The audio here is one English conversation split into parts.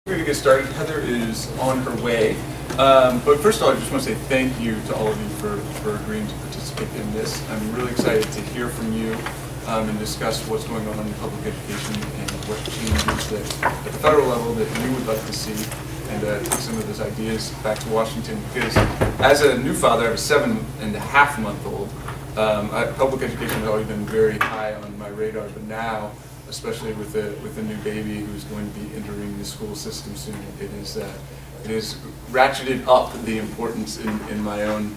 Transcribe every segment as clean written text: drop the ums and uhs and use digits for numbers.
We're going to get started. Heather is on her way. But first of all, I just want to say thank you to all of you for agreeing to participate in this. I'm really excited to hear from you and discuss what's going on in public education and what changes that at the federal level that you would like to see, and take some of those ideas back to Washington. Because as a new father, I have a 7.5-month-old. Public education has always been very high on my radar, but now, especially with a new baby who's going to be entering the school system soon, it is ratcheted up the importance in my own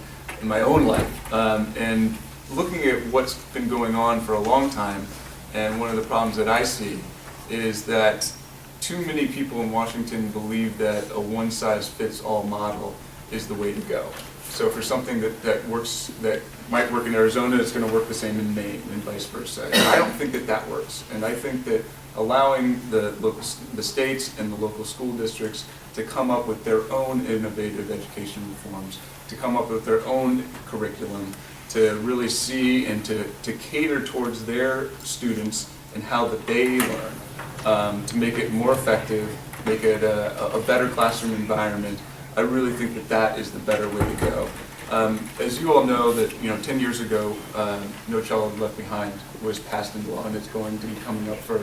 life. And looking at what's been going on for a long time, and one of the problems that I see is that too many people in Washington believe that a one-size-fits-all model is the way to go. So for something that works, that might work in Arizona, it's going to work the same in Maine, and vice versa. And I don't think that works. And I think that allowing the states and the local school districts to come up with their own innovative education reforms, to come up with their own curriculum, to really see and to cater towards their students and how that they learn, to make it more effective, make it a better classroom environment. I really think that is the better way to go. As you all know, that 10 years ago, No Child Left Behind was passed into law, and it's going to be coming up for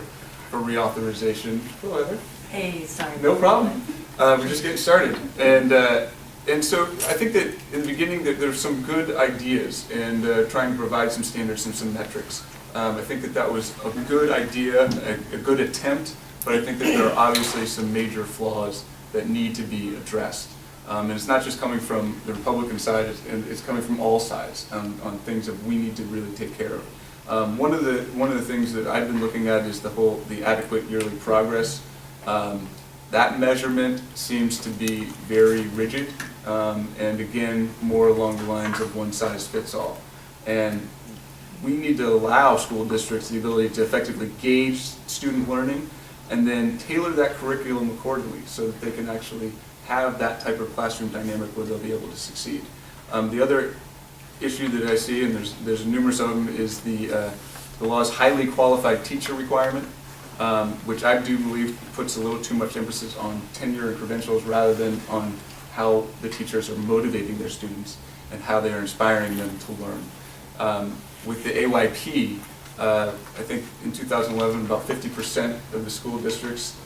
reauthorization. Hello, Heather. Hey, sorry. No problem. We're just getting started, and so I think that in the beginning that there's some good ideas and trying to provide some standards and some metrics. I think that was a good idea, a good attempt, but I think that there are obviously some major flaws that need to be addressed. And it's not just coming from the Republican side, it's coming from all sides on things that we need to really take care of. One of the things that I've been looking at is the adequate yearly progress. That measurement seems to be very rigid, and again, more along the lines of one size fits all. And we need to allow school districts the ability to effectively gauge student learning and then tailor that curriculum accordingly so that they can actually have that type of classroom dynamic where they'll be able to succeed. The other issue that I see, and there's numerous of them, is the law's highly qualified teacher requirement, which I do believe puts a little too much emphasis on tenure and credentials rather than on how the teachers are motivating their students and how they are inspiring them to learn. With the AYP, I think in 2011 about 50% of the school districts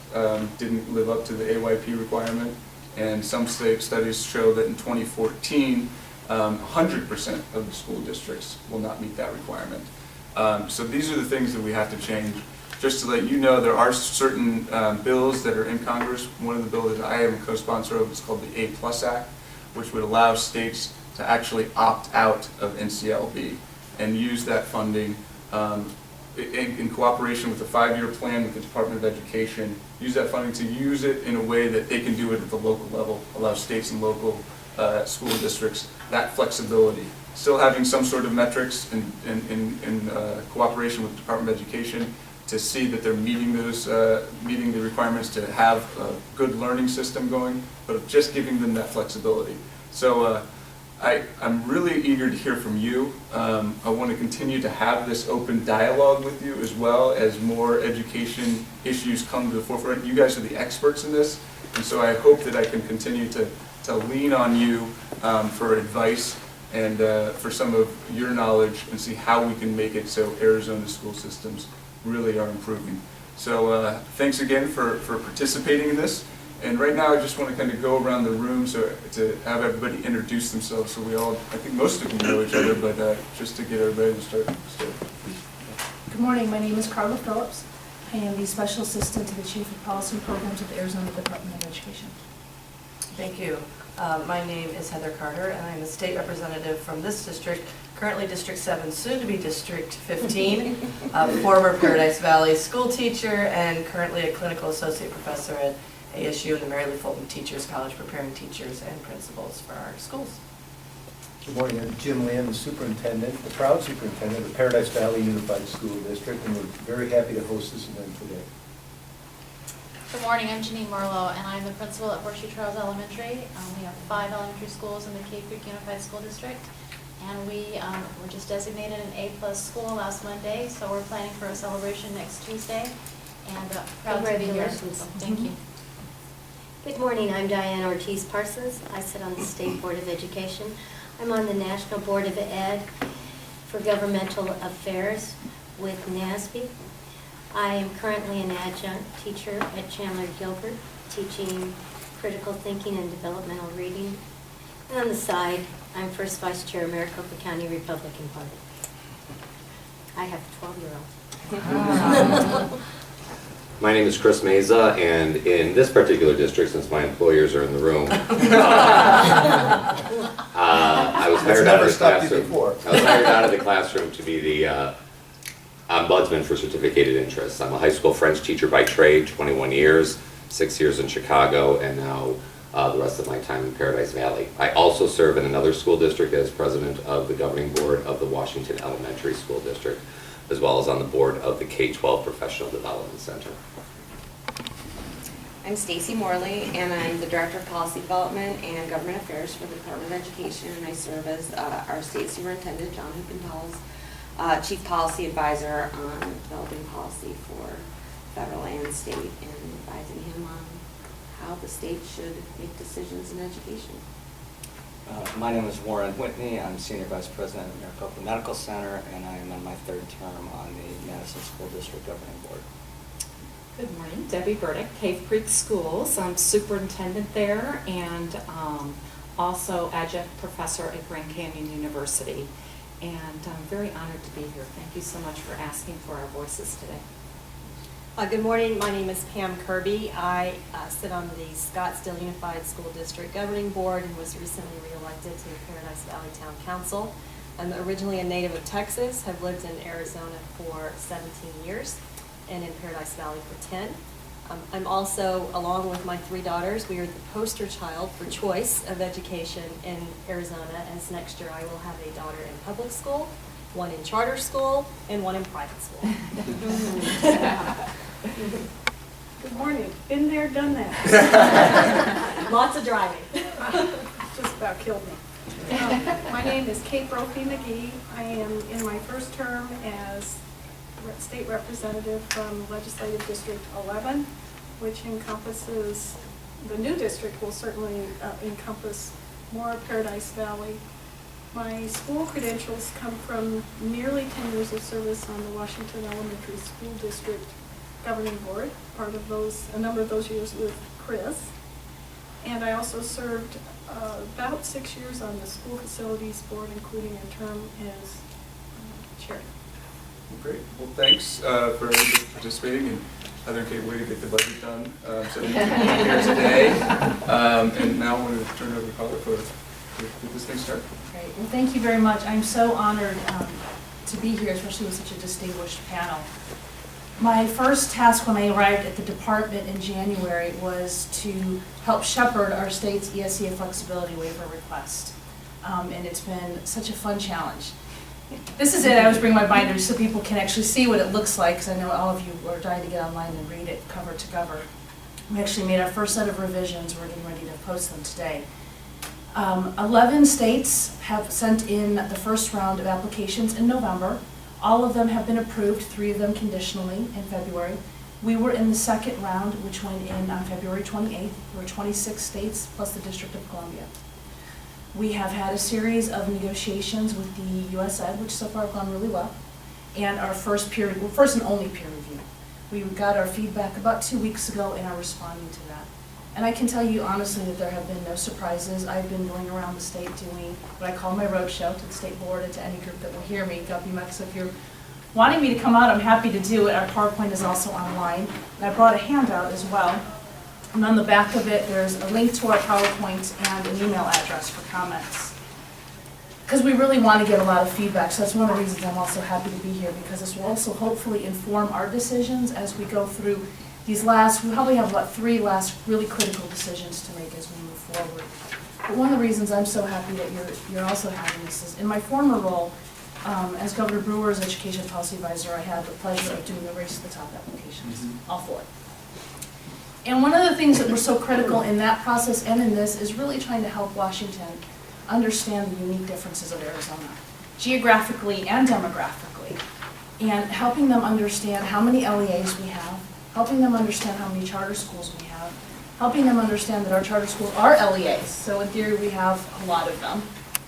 didn't live up to the AYP requirement, and some state studies show that in 2014 100% of the school districts will not meet that requirement. So these are the things that we have to change. Just to let you know, there are certain bills that are in Congress. One of the bills that I am a co-sponsor of is called the A+ Act, which would allow states to actually opt out of NCLB and use that funding in cooperation with the 5-year plan with the Department of Education, use that funding to use it in a way that they can do it at the local level, allow states and local school districts that flexibility. Still having some sort of metrics in cooperation with the Department of Education to see that they're meeting the requirements to have a good learning system going, but just giving them that flexibility. So I'm really eager to hear from you. I want to continue to have this open dialogue with you as well as more education issues come to the forefront. You guys are the experts in this, and so I hope that I can continue to lean on you for advice and for some of your knowledge and see how we can make it so Arizona school systems really are improving. So thanks again for participating in this. And right now I just want to kind of go around the room to have everybody introduce themselves so we all, I think most of them know each other, but just to get everybody to start. Good morning, my name is Carla Phillips. I am the Special Assistant to the Chief of Policy and Programs at the Arizona Department of Education. Thank you. My name is Heather Carter, and I'm a state representative from this district, currently District 7, soon to be District 15, former Paradise Valley school teacher, and currently a clinical associate professor at ASU and the Mary Lou Fulton Teachers College, preparing teachers and principals for our schools. Good morning, I'm Jim Land, the superintendent, the proud superintendent of Paradise Valley Unified School District, and we're very happy to host this event today. Good morning, I'm Janine Marlowe, and I'm the principal at Horseshoe Trails Elementary. We have 5 elementary schools in the Cave Creek Unified School District, and we were just designated an A+ school last Monday, so we're planning for a celebration next Tuesday, and proud to be here. So thank you. Good morning, I'm Diane Ortiz Parsons. I sit on the State Board of Education. I'm on the National Board of Ed for Governmental Affairs with NASB. I am currently an adjunct teacher at Chandler Gilbert, teaching critical thinking and developmental reading. And on the side, I'm first vice chair of Maricopa County Republican Party. I have a 12-year-old. My name is Chris Meza, and in this particular district, since my employers are in the room, I was hired out of the classroom. I was hired out of the classroom to be the ombudsman for certificated interests. I'm a high school French teacher by trade, 21 years, 6 years in Chicago, and now the rest of my time in Paradise Valley. I also serve in another school district as president of the governing board of the Washington Elementary School District, as well as on the board of the K-12 Professional Development Center. I'm Stacy Morley, and I'm the Director of Policy Development and Government Affairs for the Department of Education, and I serve as our State Superintendent, John Hupenthal's Chief Policy Advisor on developing policy for federal and state, and advising him on how the state should make decisions in education. My name is Warren Whitney. I'm Senior Vice President at Maricopa Medical Center, and I am in my 3rd term on the Madison School District Governing Board. Good morning, Debbie Burdick, Cave Creek Schools. I'm superintendent there and also adjunct professor at Grand Canyon University. And I'm very honored to be here. Thank you so much for asking for our voices today. Good morning, my name is Pam Kirby. I sit on the Scottsdale Unified School District Governing Board and was recently re-elected to the Paradise Valley Town Council. I'm originally a native of Texas, have lived in Arizona for 17 years and in Paradise Valley for 10. I'm also, along with my 3 daughters, we are the poster child for choice of education in Arizona, as next year I will have a daughter in public school, 1 in charter school, and 1 in private school. Good morning. Been there, done that. Lots of driving. Just about killed me. My name is Kate Brophy McGee. I am in my 1st term as state representative from Legislative District 11, which encompasses, the new district will certainly encompass more of Paradise Valley. My school credentials come from nearly 10 years of service on the Washington Elementary School District Governing Board, part of those, a number of those years with Chris. And I also served about 6 years on the School Facilities Board, including a term as chair. Great. Well, thanks for participating, and Heather and Kate, way to get the budget done. So we can be here today. And now I want to turn it over to Carla to get this thing started. Great. Well, thank you very much. I'm so honored to be here, especially with such a distinguished panel. My first task when I arrived at the department in January was to help shepherd our state's ESEA flexibility waiver request. And it's been such a fun challenge. This is it. I was bringing my binders so people can actually see what it looks like, because I know all of you are dying to get online and read it cover to cover. We actually made our first set of revisions. We're getting ready to post them today. 11 states have sent in the first round of applications in November. All of them have been approved, 3 of them conditionally in February. We were in the 2nd round, which went in on February 28th. There were 26 states plus the District of Columbia. We have had a series of negotiations with the USED, which so far have gone really well, and our first and only peer review. We got our feedback about 2 weeks ago and are responding to that. And I can tell you honestly that there have been no surprises. I've been going around the state doing what I call my roadshow to the state board and to any group that will hear me. WMEX, if you're wanting me to come out, I'm happy to do it. Our PowerPoint is also online. And I brought a handout as well. And on the back of it, there's a link to our PowerPoint and an email address for comments. Because we really want to get a lot of feedback, so that's one of the reasons I'm also happy to be here, because this will also hopefully inform our decisions as we go through these last, we probably have about 3 last really critical decisions to make as we move forward. But one of the reasons I'm so happy that you're also having this is, in my former role as Governor Brewer's Education Policy Advisor, I had the pleasure of doing the Race to the Top applications, all 4. And one of the things that were so critical in that process and in this is really trying to help Washington understand the unique differences of Arizona, geographically and demographically, and helping them understand how many LEAs we have, helping them understand how many charter schools we have, helping them understand that our charter schools are LEAs, so in theory, we have a lot of them.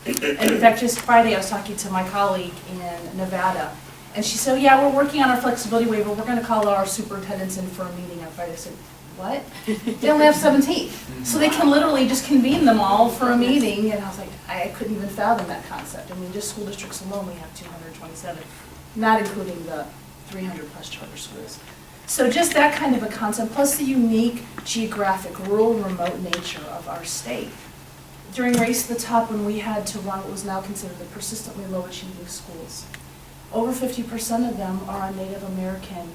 And in fact, just Friday, I was talking to my colleague in Nevada, and she said, yeah, we're working on our flexibility waiver, we're gonna call our superintendents in for a meeting on Friday. I said, what? They only have 17. So they can literally just convene them all for a meeting, and I was like, I couldn't even fathom that concept. I mean, just school districts alone, we have 227, not including the 300 plus charter schools. So just that kind of a concept, plus the unique geographic, rural, remote nature of our state. During Race to the Top, when we had to run what was now considered the persistently low achieving schools, over 50% of them are on Native American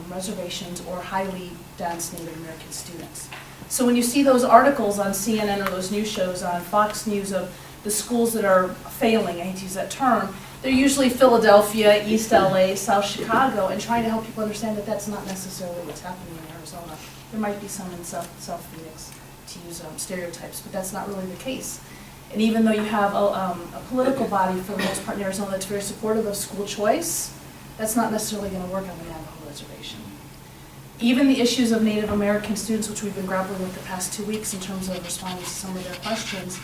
reservations or highly dense Native American students. So when you see those articles on CNN or those news shows on Fox News of the schools that are failing, I hate to use that term, they're usually Philadelphia, East LA, South Chicago, and trying to help people understand that that's not necessarily what's happening in Arizona. There might be some in South Phoenix, to use stereotypes, but that's not really the case. And even though you have a political body for the most part in Arizona that's very supportive of school choice, that's not necessarily going to work on the Navajo reservation. Even the issues of Native American students, which we've been grappling with the past 2 weeks in terms of responding to some of their questions,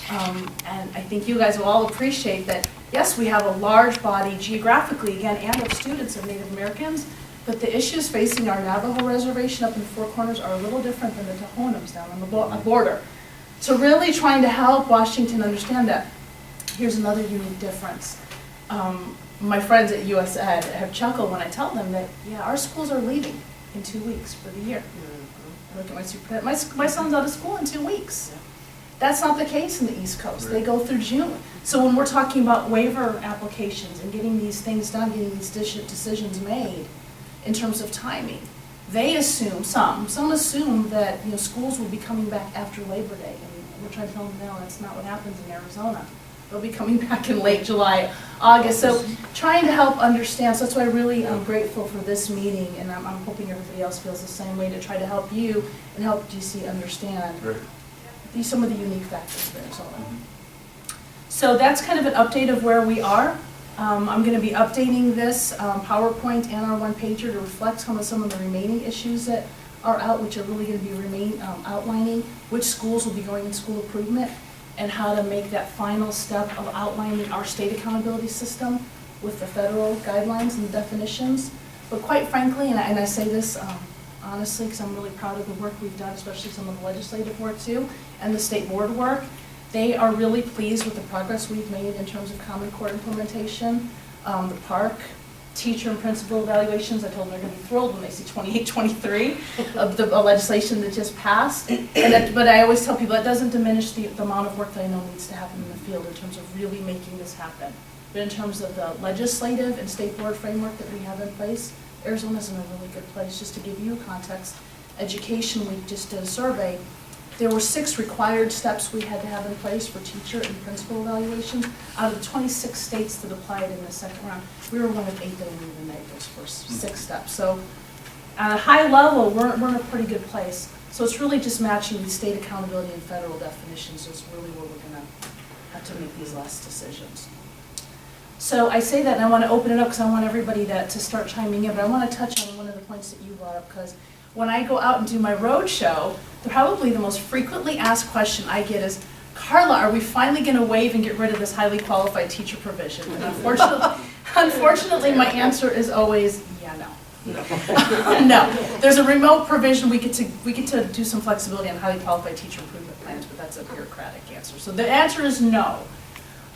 and I think you guys will all appreciate that, yes, we have a large body geographically, again, and of students of Native Americans, but the issues facing our Navajo reservation up in the Four Corners are a little different than the Tohonams down on the border. So really trying to help Washington understand that. Here's another unique difference. My friends at US Ed have chuckled when I tell them that, yeah, our schools are leaving in 2 weeks for the year. I look at my superintendent, my son's out of school in 2 weeks. That's not the case in the East Coast. They go through June. So when we're talking about waiver applications and getting these things done, getting these decisions made in terms of timing, they assume, some assume that schools will be coming back after Labor Day. And we're trying to tell them, no, that's not what happens in Arizona. They'll be coming back in late July, August. So trying to help understand, so that's why I really am grateful for this meeting, and I'm hoping everybody else feels the same way, to try to help you and help DC understand some of the unique factors of Arizona. So that's kind of an update of where we are. I'm going to be updating this PowerPoint and our one-pager to reflect some of the remaining issues that are out, which are really going to be outlining which schools will be going in school improvement and how to make that final step of outlining our state accountability system with the federal guidelines and definitions. But quite frankly, and I say this honestly because I'm really proud of the work we've done, especially some of the legislative work too, and the state board work. They are really pleased with the progress we've made in terms of Common Core implementation, the PARC, teacher and principal evaluations. I told them they're going to be thrilled when they see 2823 of the legislation that just passed. But I always tell people that doesn't diminish the amount of work that I know needs to happen in the field in terms of really making this happen. But in terms of the legislative and state board framework that we have in place, Arizona's in a really good place. Just to give you context, Education Week just did a survey. There were 6 required steps we had to have in place for teacher and principal evaluations. Out of the 26 states that applied in the second round, we were one of 8 that didn't even make those first 6 steps. So at a high level, we're in a pretty good place. So it's really just matching the state accountability and federal definitions is really where we're going to have to make these last decisions. So I say that, and I want to open it up because I want everybody to start chiming in, but I want to touch on one of the points that you brought up, because when I go out and do my road show, probably the most frequently asked question I get is, Carla, are we finally going to waive and get rid of this highly qualified teacher provision? And unfortunately, my answer is always, yeah, no. No. There's a remote provision. We get to do some flexibility on highly qualified teacher improvement plans, but that's a bureaucratic answer. So the answer is no.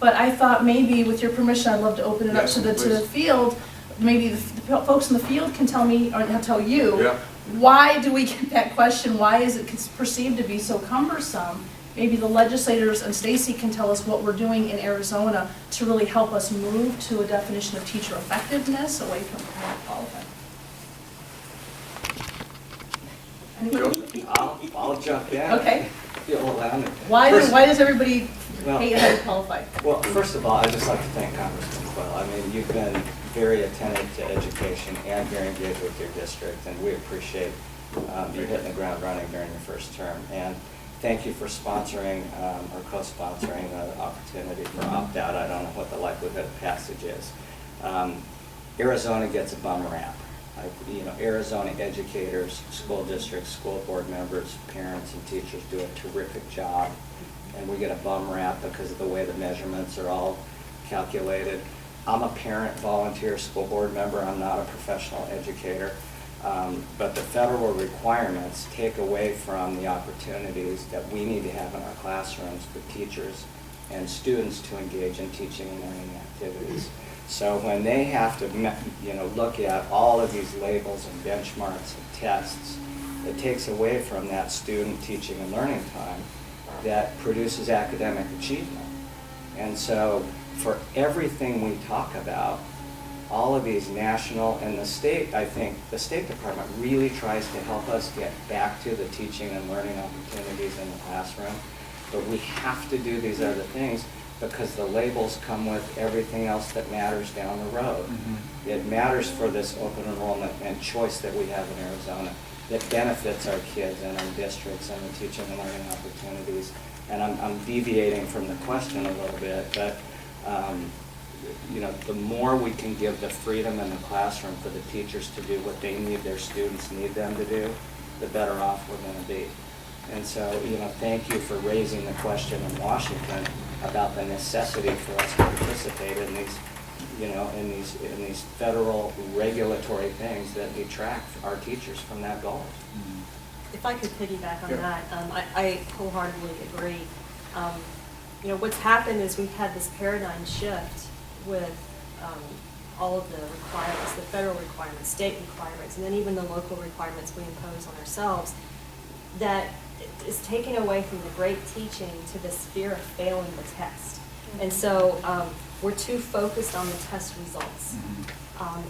But I thought maybe, with your permission, I'd love to open it up to the field. Maybe the folks in the field can tell me, or tell you, why do we get that question? Why is it perceived to be so cumbersome? Maybe the legislators and Stacy can tell us what we're doing in Arizona to really help us move to a definition of teacher effectiveness away from highly qualified. I'll jump in. Okay. You'll allow me. Why does everybody hate highly qualified? Well, first of all, I'd just like to thank Congressman Quill. I mean, you've been very attentive to education and very engaged with your district, and we appreciate you hitting the ground running during your first term. And thank you for sponsoring or co-sponsoring the opportunity for opt-out. I don't know what the likelihood of passage is. Arizona gets a bum rap. Arizona educators, school districts, school board members, parents, and teachers do a terrific job. And we get a bum rap because of the way the measurements are all calculated. I'm a parent, volunteer, school board member. I'm not a professional educator. But the federal requirements take away from the opportunities that we need to have in our classrooms for teachers and students to engage in teaching and learning activities. So when they have to look at all of these labels and benchmarks and tests, it takes away from that student teaching and learning time that produces academic achievement. And so for everything we talk about, all of these national and the state, I think the State Department really tries to help us get back to the teaching and learning opportunities in the classroom. But we have to do these other things because the labels come with everything else that matters down the road. Mm-hmm. It matters for this open enrollment and choice that we have in Arizona that benefits our kids and our districts and the teaching and learning opportunities. And I'm deviating from the question a little bit, but the more we can give the freedom in the classroom for the teachers to do what they need their students need them to do, the better off we're going to be. And so, thank you for raising the question in Washington about the necessity for us to participate in these, in these federal regulatory things that detract our teachers from that goal. If I could piggyback on Yeah. that, I wholeheartedly agree. What's happened is we've had this paradigm shift with all of the requirements, the federal requirements, state requirements, and then even the local requirements we impose on ourselves, that is taken away from the great teaching to this fear of failing the test. And so we're too focused on the test results.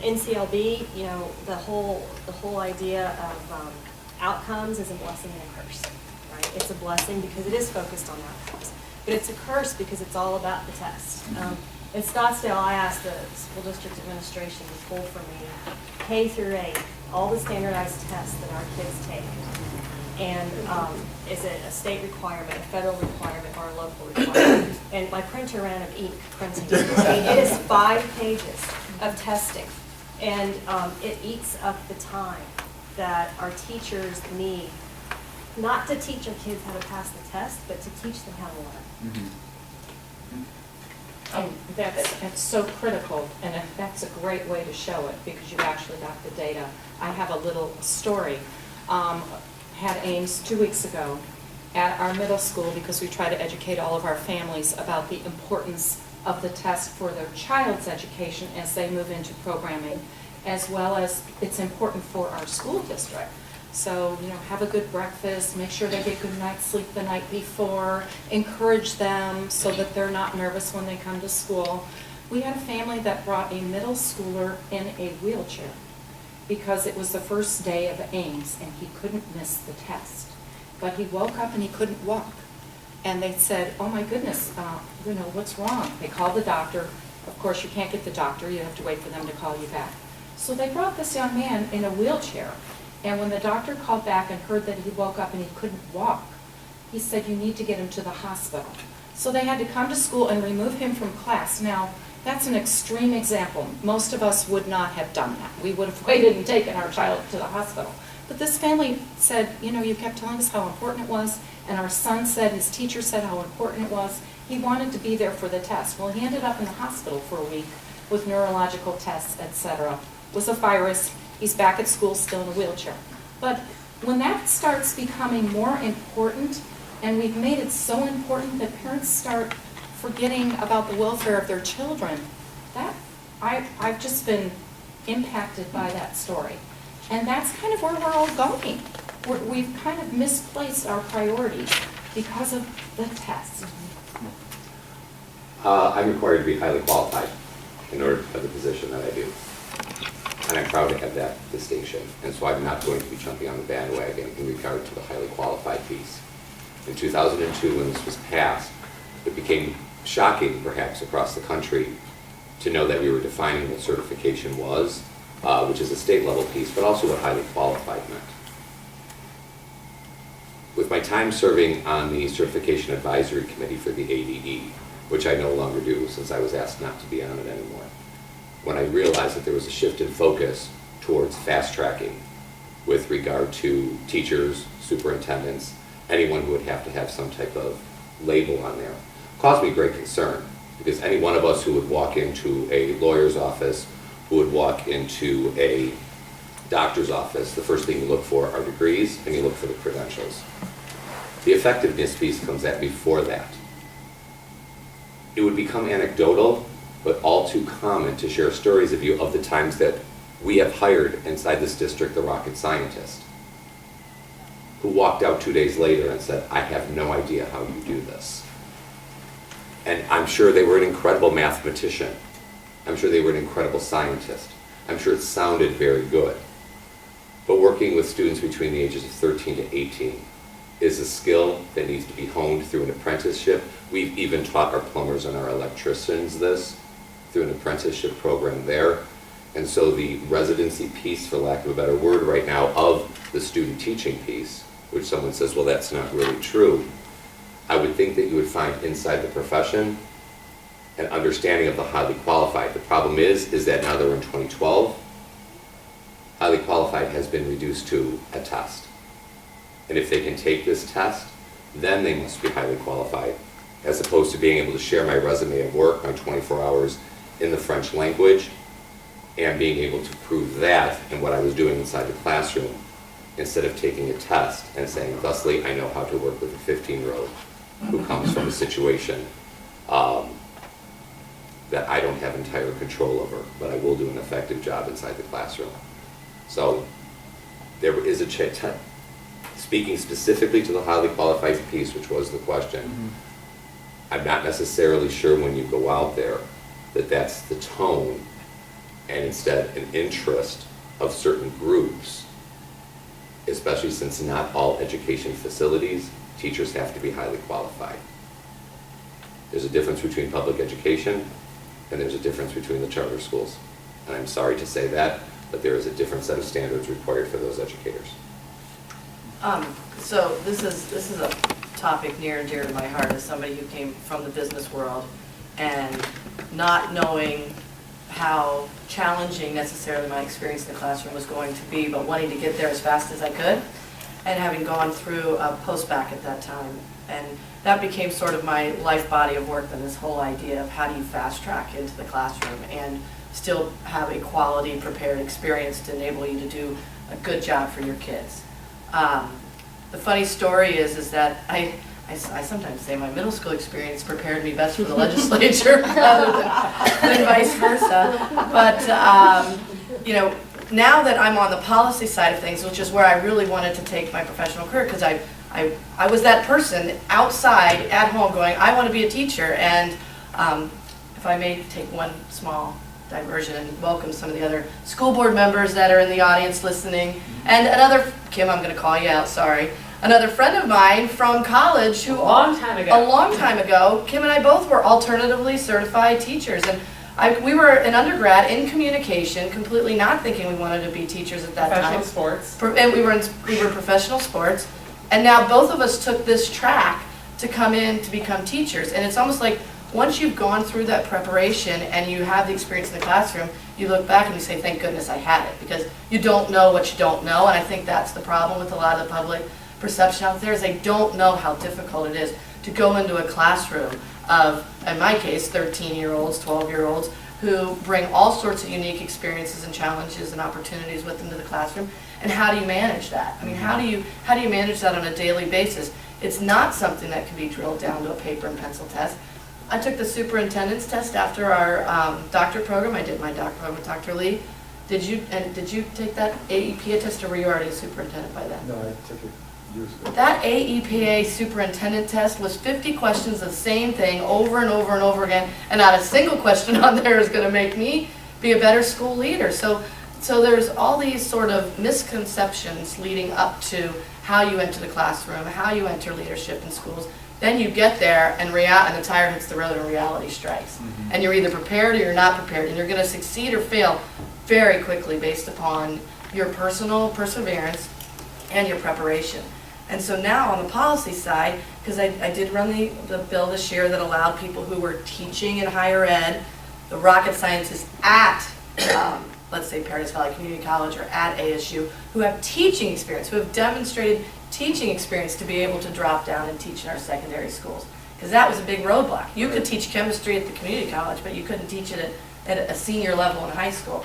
NCLB, the whole idea of outcomes is a blessing and a curse, right? It's a blessing because it is focused on outcomes, but it's a curse because it's all about the test. In Scottsdale, I asked the school district administration to pull for me K through 8, all the standardized tests that our kids take. And is it a state requirement, a federal requirement, or a local requirement? And my printer ran of ink printing. It is 5 pages of testing, and it eats up the time that our teachers need, not to teach our kids how to pass the test, but to teach them how to learn. Mm-hmm. And that's so critical, and that's a great way to show it because you've actually got the data. I have a little story. Had Ames 2 weeks ago at our middle school because we try to educate all of our families about the importance of the test for their child's education as they move into programming, as well as it's important for our school district. So, have a good breakfast, make sure they get good night's sleep the night before, encourage them so that they're not nervous when they come to school. We had a family that brought a middle schooler in a wheelchair because it was the first day of Ames and he couldn't miss the test. But he woke up and he couldn't walk. And they said, oh my goodness, what's wrong? They called the doctor. Of course, you can't get the doctor, you have to wait for them to call you back. So they brought this young man in a wheelchair. And when the doctor called back and heard that he woke up and he couldn't walk, he said, you need to get him to the hospital. So they had to come to school and remove him from class. Now, that's an extreme example. Most of us would not have done that. We would have waited and taken our child to the hospital. But this family said, you kept telling us how important it was, and our son said, his teacher said how important it was. He wanted to be there for the test. Well, he ended up in the hospital for a week with neurological tests, etc. It was a virus. He's back at school still in a wheelchair. But when that starts becoming more important, and we've made it so important that parents start forgetting about the welfare of their children, I've just been impacted by that story. And that's kind of where we're all going. We've kind of misplaced our priorities because of the test. I'm required to be highly qualified in order to have the position that I do. And I'm proud to have that distinction. And so I'm not going to be jumping on the bandwagon in regard to the highly qualified piece. In 2002, when this was passed, it became shocking, perhaps, across the country to know that we were defining what certification was, which is a state-level piece, but also what highly qualified meant. With my time serving on the Certification Advisory Committee for the ADE, which I no longer do since I was asked not to be on it anymore, when I realized that there was a shift in focus towards fast tracking with regard to teachers, superintendents, anyone who would have to have some type of label on there. Caused me great concern, because any one of us who would walk into a lawyer's office, who would walk into a doctor's office, the first thing you look for are degrees and you look for the credentials. The effectiveness piece comes at before that. It would become anecdotal, but all too common to share stories of the times that we have hired inside this district the rocket scientist who walked out 2 days later and said, I have no idea how you do this. And I'm sure they were an incredible mathematician. I'm sure they were an incredible scientist. I'm sure it sounded very good. But working with students between the ages of 13 to 18 is a skill that needs to be honed through an apprenticeship. We've even taught our plumbers and our electricians this through an apprenticeship program there. And so the residency piece, for lack of a better word right now, of the student teaching piece, which someone says, well, that's not really true, I would think that you would find inside the profession an understanding of the highly qualified. The problem is that now that we're in 2012, highly qualified has been reduced to a test. And if they can take this test, then they must be highly qualified, as opposed to being able to share my resume of work, my 24 hours in the French language, and being able to prove that in what I was doing inside the classroom, instead of taking a test and saying, thusly, I know how to work with a 15-year-old who comes from a situation that I don't have entire control over, but I will do an effective job inside the classroom. So there is a speaking specifically to the highly qualified piece, which was the question, I'm not necessarily sure when you go out there that that's the tone, and instead an interest of certain groups, especially since not all education facilities, teachers have to be highly qualified. There's a difference between public education and there's a difference between the charter schools. And I'm sorry to say that, but there is a different set of standards required for those educators. So this is a topic near and dear to my heart as somebody who came from the business world, and not knowing how challenging necessarily my experience in the classroom was going to be, but wanting to get there as fast as I could, and having gone through a post-bac at that time. And that became sort of my life body of work, then, this whole idea of how do you fast track into the classroom and still have a quality prepared experience to enable you to do a good job for your kids. The funny story is that I sometimes say my middle school experience prepared me best for the legislature rather than vice versa. But you know, now that I'm on the policy side of things, which is where I really wanted to take my professional career, because I was that person outside at home going, I want to be a teacher. And if I may take one small diversion and welcome some of the other school board members that are in the audience listening, and another, Kim, I'm going to call you out, sorry, another friend of mine from college who a long time ago, Kim and I both were alternatively certified teachers, and we were an undergrad in communication, completely not thinking we wanted to be teachers at that time. Professional sports. And we were professional sports, and now both of us took this track to come in to become teachers. And it's almost like once you've gone through that preparation and you have the experience in the classroom, you look back and you say, thank goodness I had it, because you don't know what you don't know. And I think that's the problem with a lot of the public perception out there, is they don't know how difficult it is to go into a classroom of, in my case, 13-year-olds, 12-year-olds, who bring all sorts of unique experiences and challenges and opportunities with them to the classroom. And how do you manage that? I mean, how do you manage that on a daily basis? It's not something that can be drilled down to a paper and pencil test. I took the superintendent's test after our doctorate program. I did my doctorate program with Dr. Lee. Did you take that AEPA test, or were you already a superintendent by then? No, I took it years ago. That AEPA superintendent test was 50 questions, the same thing over and over and over again, and not a single question on there is going to make me be a better school leader. So there's all these sort of misconceptions leading up to how you enter the classroom, how you enter leadership in schools. Then you get there and the tire hits the road and reality strikes. And you're either prepared or you're not prepared, and you're going to succeed or fail very quickly based upon your personal perseverance and your preparation. And so now on the policy side, because I did run the bill this year that allowed people who were teaching in higher ed, the rocket scientists at let's say Paradise Valley Community College or at ASU, who have teaching experience, who have demonstrated teaching experience to be able to drop down and teach in our secondary schools. Because that was a big roadblock. You could teach chemistry at the community college, but you couldn't teach it at a senior level in high school.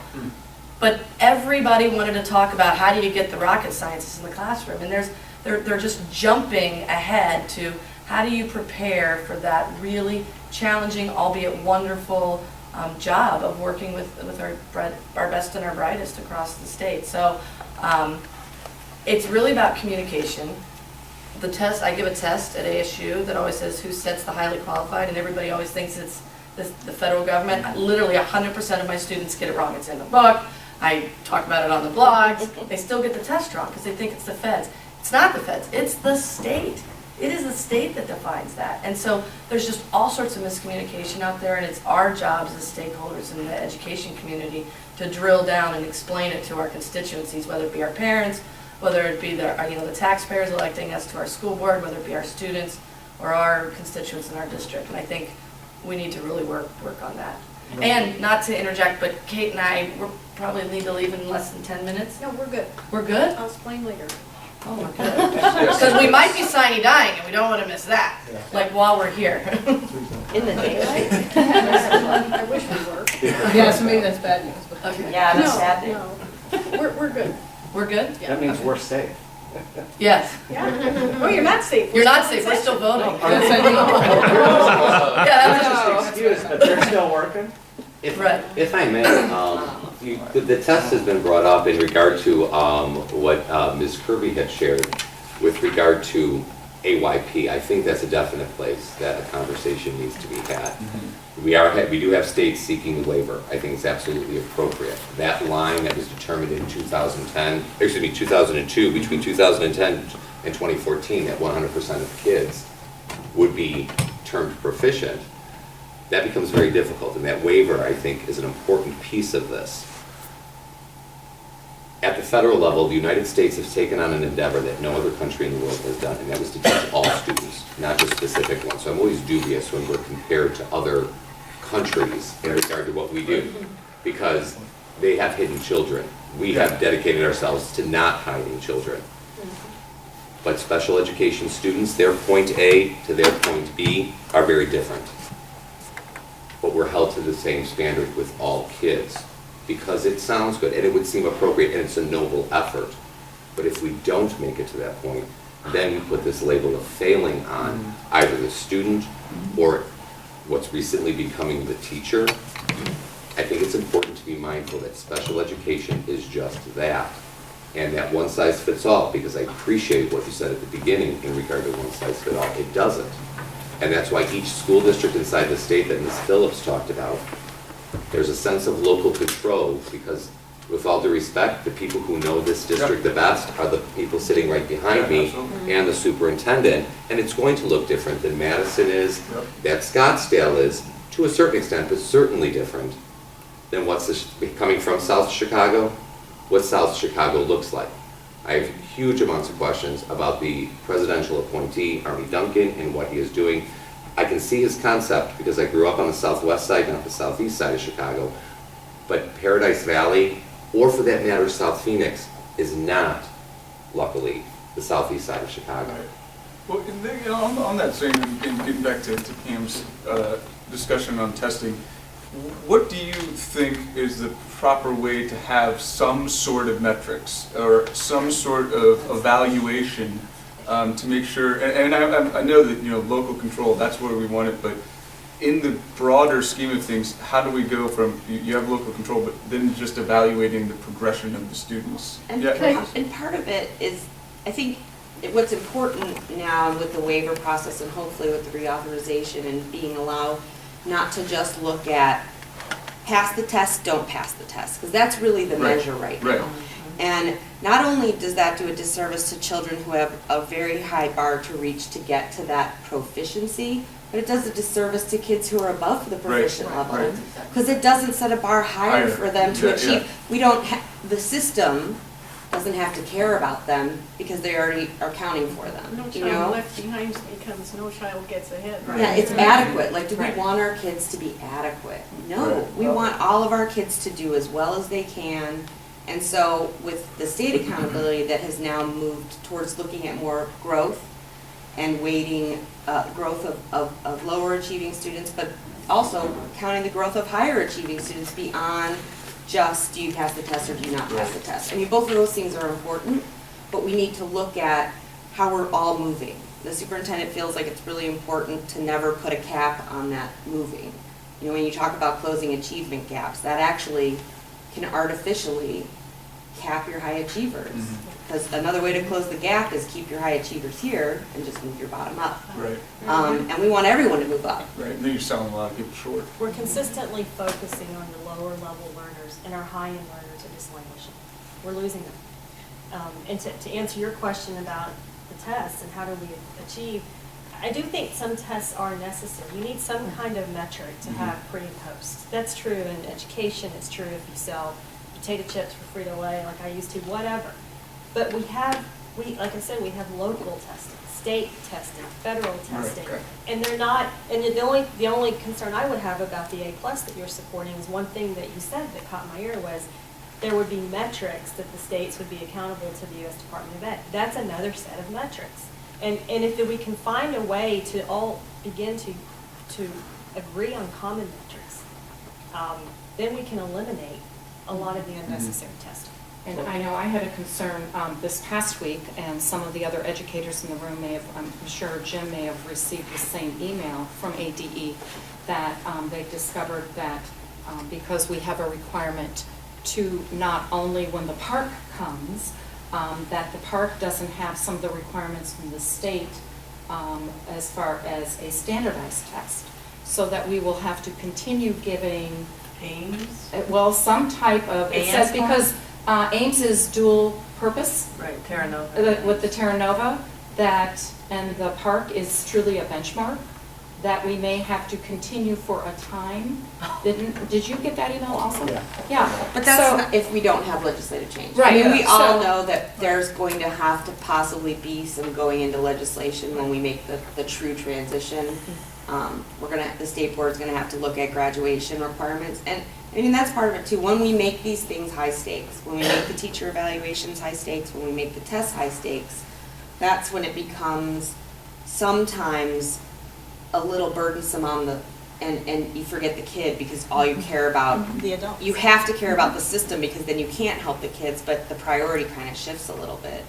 But everybody wanted to talk about how do you get the rocket sciences in the classroom, and they're just jumping ahead to how do you prepare for that really challenging, albeit wonderful job of working with our best and our brightest across the state. So it's really about communication. The test, I give a test at ASU that always says who sets the highly qualified, and everybody always thinks it's the federal government. Literally 100% of my students get it wrong. It's in the book. I talk about it on the blogs. They still get the test wrong because they think it's the feds. It's not the feds, it's the state. It is the state that defines that. And so there's just all sorts of miscommunication out there, and it's our jobs as stakeholders in the education community to drill down and explain it to our constituencies, whether it be our parents, whether it be the taxpayers electing us to our school board, whether it be our students or our constituents in our district. And I think we need to really work on that. And not to interject, but Kate and I probably need to leave in less than 10 minutes. No, we're good. We're good? I'll explain later. Oh, my goodness. Because we might be signing dying, and we don't want to miss that, like while we're here. In the daylight? I wish we were. Yeah, so maybe that's bad news. Okay. Yeah, that's sad. No, we're good. We're good? That means we're safe. Yes. Yeah. Oh, you're not safe. You're not safe, we're still voting. That's Yeah, just an excuse, but they're still working? right. If I may, the test has been brought up in regard to what Ms. Kirby had shared with regard to AYP. I think that's a definite place that a conversation needs to be had. We do have states seeking the waiver. I think it's absolutely appropriate. That line that was determined in 2002, between 2010 and 2014, that 100% of kids would be termed proficient, that becomes very difficult. And that waiver, I think, is an important piece of this. At the federal level, the United States has taken on an endeavor that no other country in the world has done, and that was to teach all students, not just specific ones. So I'm always dubious when we're compared to other countries in regard to what we do, because they have hidden children. We have dedicated ourselves to not hiding children. But special education students, their point A to their point B are very different. But we're held to the same standard with all kids, because it sounds good and it would seem appropriate and it's a noble effort. But if we don't make it to that point, then we put this label of failing on either the student or what's recently becoming the teacher. I think it's important to be mindful that special education is just that. And that one size fits all, because I appreciate what you said at the beginning in regard to one size fits all. It doesn't. And that's why each school district inside the state that Ms. Phillips talked about, there's a sense of local control, because with all due respect, the people who know this district the best are the people sitting right behind me and the superintendent, and it's going to look different than Madison is, that Scottsdale is, to a certain extent, but certainly different than what's coming from South Chicago, what South Chicago looks like. I have huge amounts of questions about the presidential appointee, Arnie Duncan, and what he is doing. I can see his concept because I grew up on the southwest side, not the southeast side of Chicago. But Paradise Valley, or for that matter, South Phoenix, is not, luckily, the southeast side of Chicago. Right. Well, and then, on that same, and getting back to Pam's discussion on testing, what do you think is the proper way to have some sort of metrics or some sort of evaluation to make sure, and I know that, local control, that's where we want it, but in the broader scheme of things, how do we go from, you have local control, but then just evaluating the progression of the students? And, Yeah. and part of it is, I think, what's important now with the waiver process and hopefully with the reauthorization and being allowed not to just look at pass the test, don't pass the test, because that's really the measure right now. Right. And not only does that do a disservice to children who have a very high bar to reach to get to that proficiency, but it does a disservice to kids who are above the proficient level. Right. Because it doesn't set a bar higher for them to Yeah, achieve. yeah. We don't the system doesn't have to care about them because they already are counting for them, No you child know? left behind becomes no child gets ahead. Yeah, it's adequate. Like, do we Right. want our kids to be adequate? No, Right. we want all of our kids to do as well as they can. And so with the state accountability that has now moved towards looking at more growth and weighting growth of lower achieving students, but also counting the growth of higher achieving students beyond just do you pass the test or do you not pass the test. I mean, both of those things are important, but we need to look at how we're all moving. The superintendent feels like it's really important to never put a cap on that moving. You know, when you talk about closing achievement gaps, that actually can artificially cap your high achievers. Because another way to close the gap is keep your high achievers here and just move your bottom up. Right, And we want everyone to move up. right, and then you're selling a lot of people short. We're consistently focusing on the lower level learners, and our high-end learners are just languishing. We're losing them. And to answer your question about the tests and how do we achieve, I do think some tests are necessary. You need some kind of metric to have pre and post. That's true in education. It's true if you sell potato chips for Frito-Lay like I used to, whatever. But like I said, we have local testing, state testing, federal testing. Right. And they're not, and the only concern I would have about the A+ that you're supporting is one thing that you said that caught my ear was there would be metrics that the states would be accountable to the U.S. Department of Ed. That's another set of metrics. And if we can find a way to all begin to agree on common metrics, then we can eliminate a lot of the unnecessary testing. And I know I had a concern this past week, and some of the other educators in the room may have, I'm sure Jim may have received the same email from ADE, that they discovered that because we have a requirement to not only when the park comes, that the park doesn't have some of the requirements from the state as far as a standardized test, so that we will have to continue giving Ames? well, some type of, it says because Ames is dual purpose Right, Terra Nova. with the Terra Nova, that, and the park is truly a benchmark, that we may have to continue for a time. Did you get that email also? Yeah. Yeah. But that's So- not if we don't have legislative change. Right, I mean, we yeah. all So- know that there's going to have to possibly be some going into legislation when we make the true transition. The state board's gonna have to look at graduation requirements, and I mean, that's part of it too. When we make these things high stakes, when we make the teacher evaluations high stakes, when we make the tests high stakes, that's when it becomes sometimes a little burdensome on the, and you forget the kid because all you care about, The adults. you have to care about the system because then you can't help the kids, but the priority kind of shifts a little bit.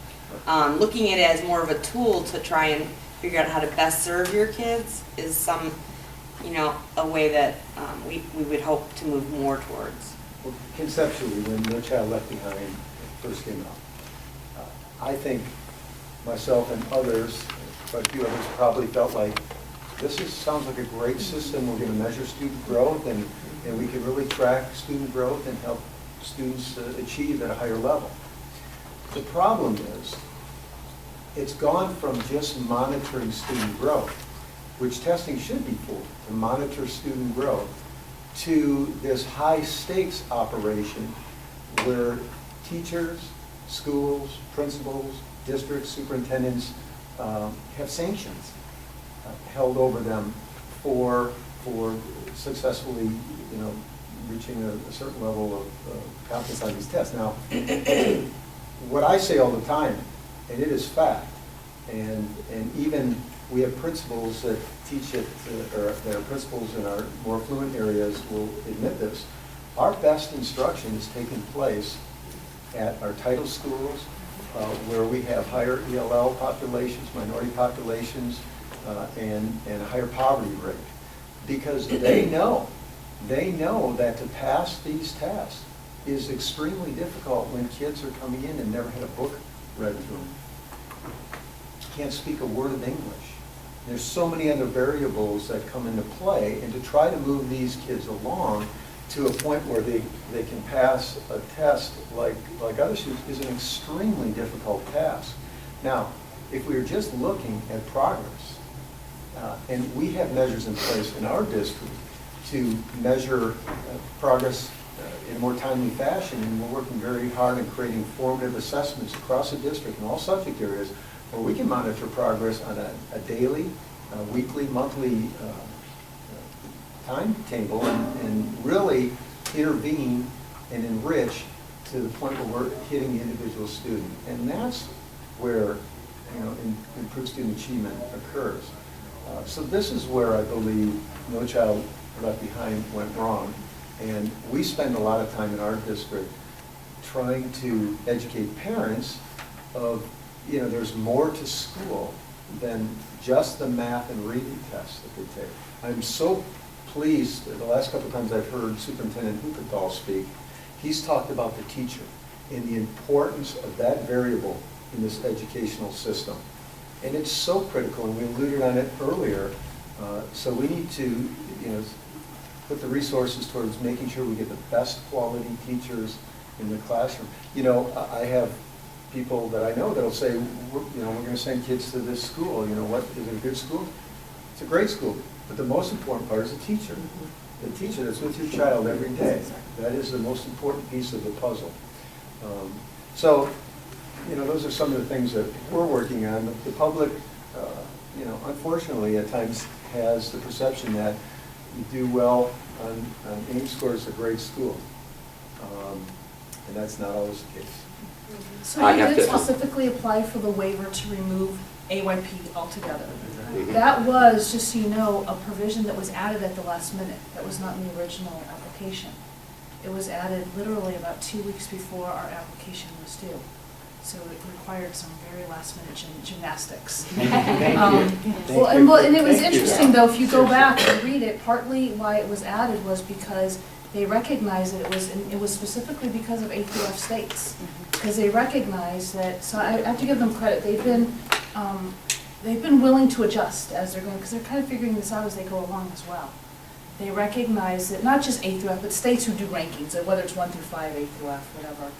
Looking at it as more of a tool to try and figure out how to best serve your kids is some, a way that we would hope to move more towards. Well, conceptually, when No Child Left Behind first came out, I think myself and others, quite a few others, probably felt like sounds like a great system. We're going to measure student growth, and we can really track student growth and help students achieve at a higher level. The problem is, it's gone from just monitoring student growth, which testing should be for, to monitor student growth, to this high-stakes operation where teachers, schools, principals, districts, superintendents have sanctions held over them for successfully, reaching a certain level of competence on these tests. Now, what I say all the time, and it is fact, and even we have principals that teach it, or that are principals in our more affluent areas will admit this, our best instruction is taking place at our title schools, where we have higher ELL populations, minority populations, and a higher poverty rate. Because they know that to pass these tests is extremely difficult when kids are coming in and never had a book read to them. Can't speak a word of English. There's so many other variables that come into play, and to try to move these kids along to a point where they can pass a test like other students is an extremely difficult task. Now, if we are just looking at progress, and we have measures in place in our district to measure progress in a more timely fashion, and we're working very hard on creating formative assessments across the district in all subject areas where we can monitor progress on a daily, weekly, monthly timetable and really intervene and enrich to the point where we're hitting the individual student. And that's where, improved student achievement occurs. So this is where I believe No Child Left Behind went wrong. And we spend a lot of time in our district trying to educate parents of, there's more to school than just the math and reading tests that they take. I'm so pleased, the last couple of times I've heard Superintendent Huppenthal speak, he's talked about the teacher and the importance of that variable in this educational system. And it's so critical, and we alluded on it earlier, so we need to, put the resources towards making sure we get the best quality teachers in the classroom. I have people that I know that'll say, we're going to send kids to this school. What, is it a good school? It's a great school, but the most important part is the teacher. The teacher that's with your child every day. That is the most important piece of the puzzle. So, those are some of the things that we're working on. The public, unfortunately at times has the perception that you do well on AIMS scores a great school. And that's not always the case. So you did specifically apply for the waiver to remove AYP altogether. That was, just so you know, a provision that was added at the last minute. That was not in the original application. It was added literally about 2 weeks before our application was due. So it required some very last-minute gymnastics. And it was interesting, though, if you go back and read it, partly why it was added was because they recognized that it was specifically because of A through F states. Because they recognized that, so I have to give them credit, they've been willing to adjust as they're going, because they're kind of figuring this out as they go along as well. They recognize that not just A through F, but states who do rankings, whether it's 1 through 5, A through F, whatever.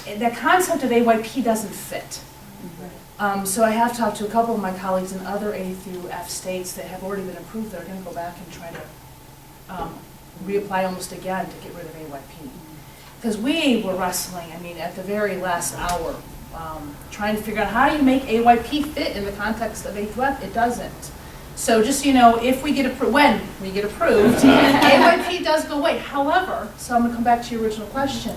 The concept of AYP doesn't fit. So I have talked to a couple of my colleagues in other A through F states that have already been approved that are going to go back and try to reapply almost again to get rid of AYP. Because we were wrestling, at the very last hour, trying to figure out how do you make AYP fit in the context of A through F. It doesn't. So just, if we get approved, when we get approved, AYP does go away. However, so I'm going to come back to your original question.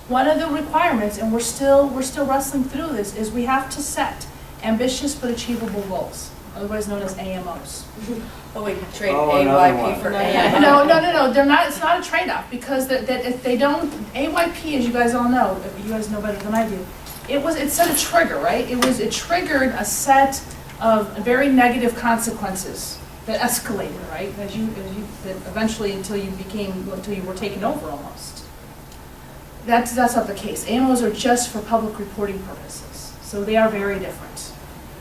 One of the requirements, and we're still wrestling through this, is we have to set ambitious but achievable goals, otherwise known as AMOs. But we could trade AYP for AMO. No. They're not. It's not a trade-off because that if they don't, AYP, as you guys all know, you guys know better than I do. It set a trigger, right? It triggered a set of very negative consequences that escalated, right? That eventually until you were taken over almost. That's not the case. AMOs are just for public reporting purposes, so they are very different.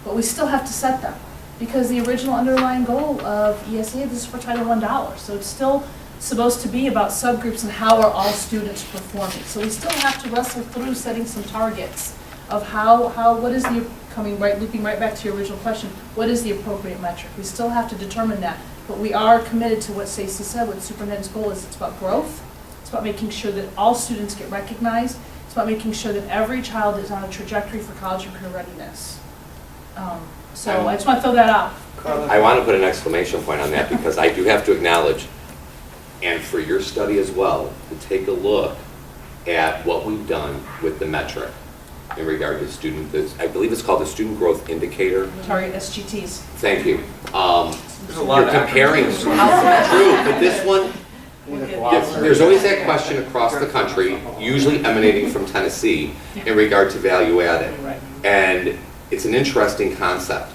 But we still have to set them because the original underlying goal of ESA is for Title I dollars, so it's still supposed to be about subgroups and how are all students performing. So we still have to wrestle through setting some targets of what is looping right back to your original question, what is the appropriate metric? We still have to determine that, but we are committed to what Stacey said, what the superintendent's goal is. It's about growth. It's about making sure that all students get recognized. It's about making sure that every child is on a trajectory for college and career readiness. So I just want to throw that out. I want to put an exclamation point on that because I do have to acknowledge, and for your study as well, to take a look at what we've done with the metric in regard to I believe it's called the Student Growth Indicator. Target SGTs. Thank you. There's a lot You're of comparing, acronyms. true, but this one, there's always that question across the country, usually emanating from Tennessee, in regard to value added. Right. And it's an interesting concept.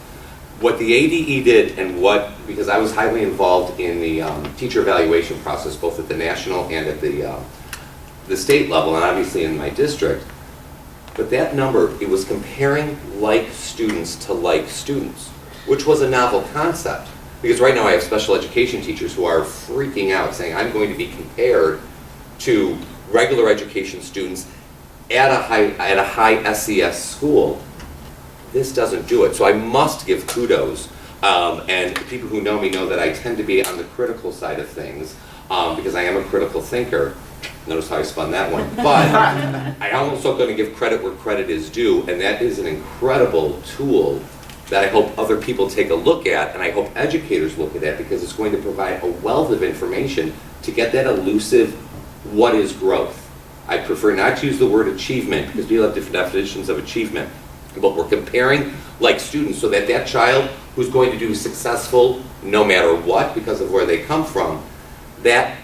What the ADE did because I was highly involved in the teacher evaluation process, both at the national and at the state level, and obviously in my district, but that number, it was comparing like students to like students, which was a novel concept. Because right now I have special education teachers who are freaking out saying, I'm going to be compared to regular education students at a high SES school. This doesn't do it. So I must give kudos. And people who know me know that I tend to be on the critical side of things because I am a critical thinker. Notice how I spun that one. But I'm also going to give credit where credit is due, and that is an incredible tool that I hope other people take a look at, and I hope educators look at that, because it's going to provide a wealth of information to get that elusive, what is growth? I prefer not to use the word achievement, because people have different definitions of achievement, but we're comparing like students, so that that child who's going to do successful no matter what, because of where they come from, that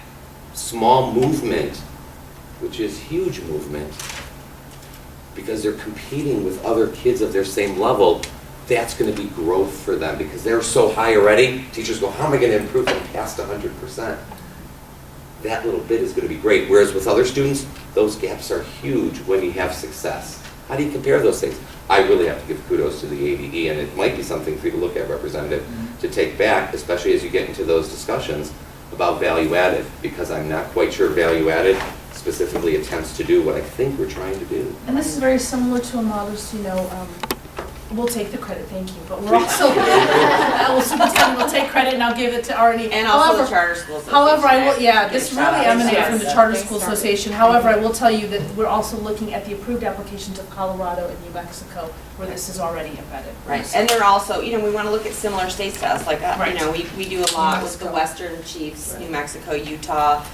small movement, which is huge movement, because they're competing with other kids of their same level, that's going to be growth for them, because they're so high already. Teachers go, how am I going to improve them past 100%? That little bit is going to be great. Whereas with other students, those gaps are huge when you have success. How do you compare those things? I really have to give kudos to the ADE, and it might be something for you to look at, Representative, to take back, especially as you get into those discussions about value added, because I'm not quite sure value added specifically attempts to do what I think we're trying to do. And this is very similar to a modest, we'll take the credit, thank you, but we're also, superintendent will take credit and I'll give it to Arnie. And also the Charter School Association. However, I will, Give this a really shout out. emanates from the Yes. Charter School Association. However, I will tell you that we're also looking at the approved applications of Colorado and New Mexico, where this is already embedded. Right, and they're also, we want to look at similar states to us, like, Right. we do a lot with the Mexico. Western Chiefs, New Right. Mexico, Utah,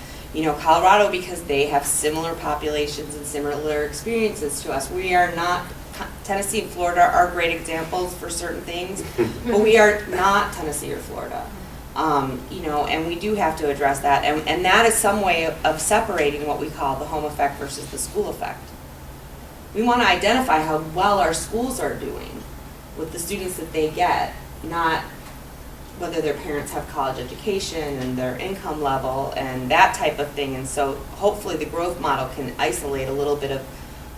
Colorado, because they have similar populations and similar experiences to us. We are not, Tennessee and Florida are great examples for certain things, but we are not Tennessee or Florida. And we do have to address that, and that is some way of separating what we call the home effect versus the school effect. We want to identify how well our schools are doing with the students that they get, not whether their parents have college education and their income level and that type of thing. And so hopefully the growth model can isolate a little bit of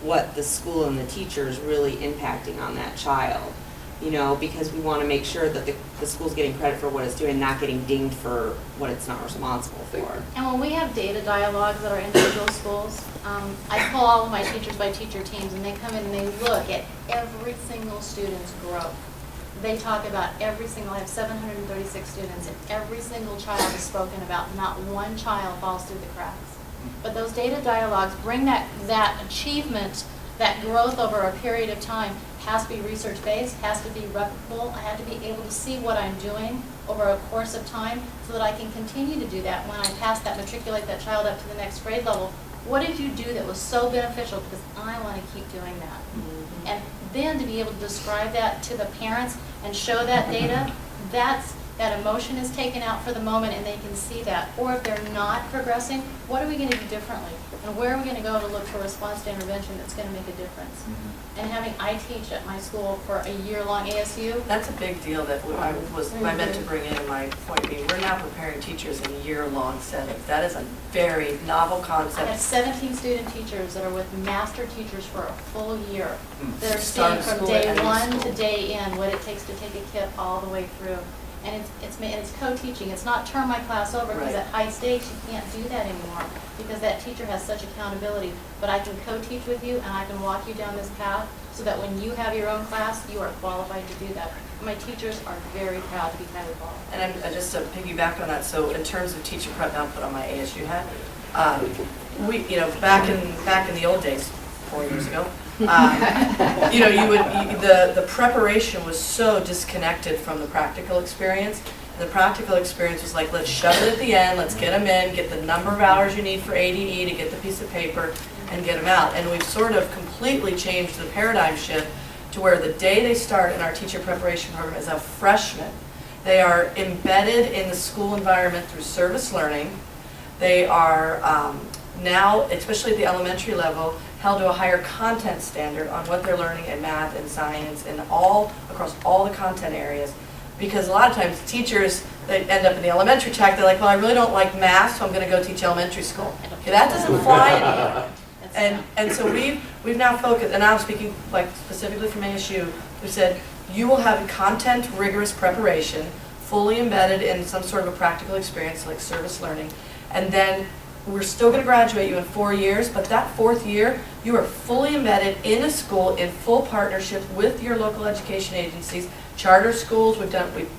what the school and the teacher is really impacting on that child, because we want to make sure that the school's getting credit for what it's doing, not getting dinged for what it's not responsible for. And when we have data dialogues at our individual schools, I pull all of my teachers by teacher teams, and they come in and they look at every single student's growth. They talk about I have 736 students, and every single child is spoken about. Not one child falls through the cracks. But those data dialogues bring that achievement, that growth over a period of time, has to be research-based, has to be replicable. I have to be able to see what I'm doing over a course of time so that I can continue to do that when I matriculate that child up to the next grade level. What did you do that was so beneficial? Because I want to keep doing that. Mm-hmm. And then to be able to describe that to the parents and show that data, that emotion is taken out for the moment and they can see that. Or if they're not progressing, what are we going to do differently? And where are we going to go to look for a response to intervention that's going to make a difference? Mm-hmm. And I teach at my school for a year-long ASU. That's a big deal that I meant to bring in my point being, we're now preparing teachers in year-long settings. That is a very novel concept. I have 17 student teachers that are with master teachers for a full year. That are seeing from day one to day in what it takes to take a kid all the way through. And it's co-teaching. It's not turn my class over, because at high stakes you can't do that anymore because that teacher has such accountability. But I can co-teach with you and I can walk you down this path so that when you have your own class, you are qualified to do that. My teachers are very proud to be highly qualified. And I'm just to piggyback on that, so in terms of teacher prep, now put on my ASU hat, we, back in the old days, 4 years ago, the preparation was so disconnected from the practical experience. The practical experience was like, let's shove it at the end, let's get them in, get the number of hours you need for ADE to get the piece of paper and get them out. And we've sort of completely changed the paradigm shift to where the day they start in our teacher preparation program as a freshman, they are embedded in the school environment through service learning. They are now, especially at the elementary level, held to a higher content standard on what they're learning in math and science and across all the content areas. Because a lot of times teachers, they end up in the elementary track, they're like, well, I really don't like math, so I'm going to go teach elementary school. Okay, that doesn't fly anymore. And so we've now focused, and I'm speaking specifically from ASU, we said, you will have a content rigorous preparation, fully embedded in some sort of a practical experience like service learning, and then we're still going to graduate you in 4 years, but that 4th year, you are fully embedded in a school in full partnership with your local education agencies, charter schools. We've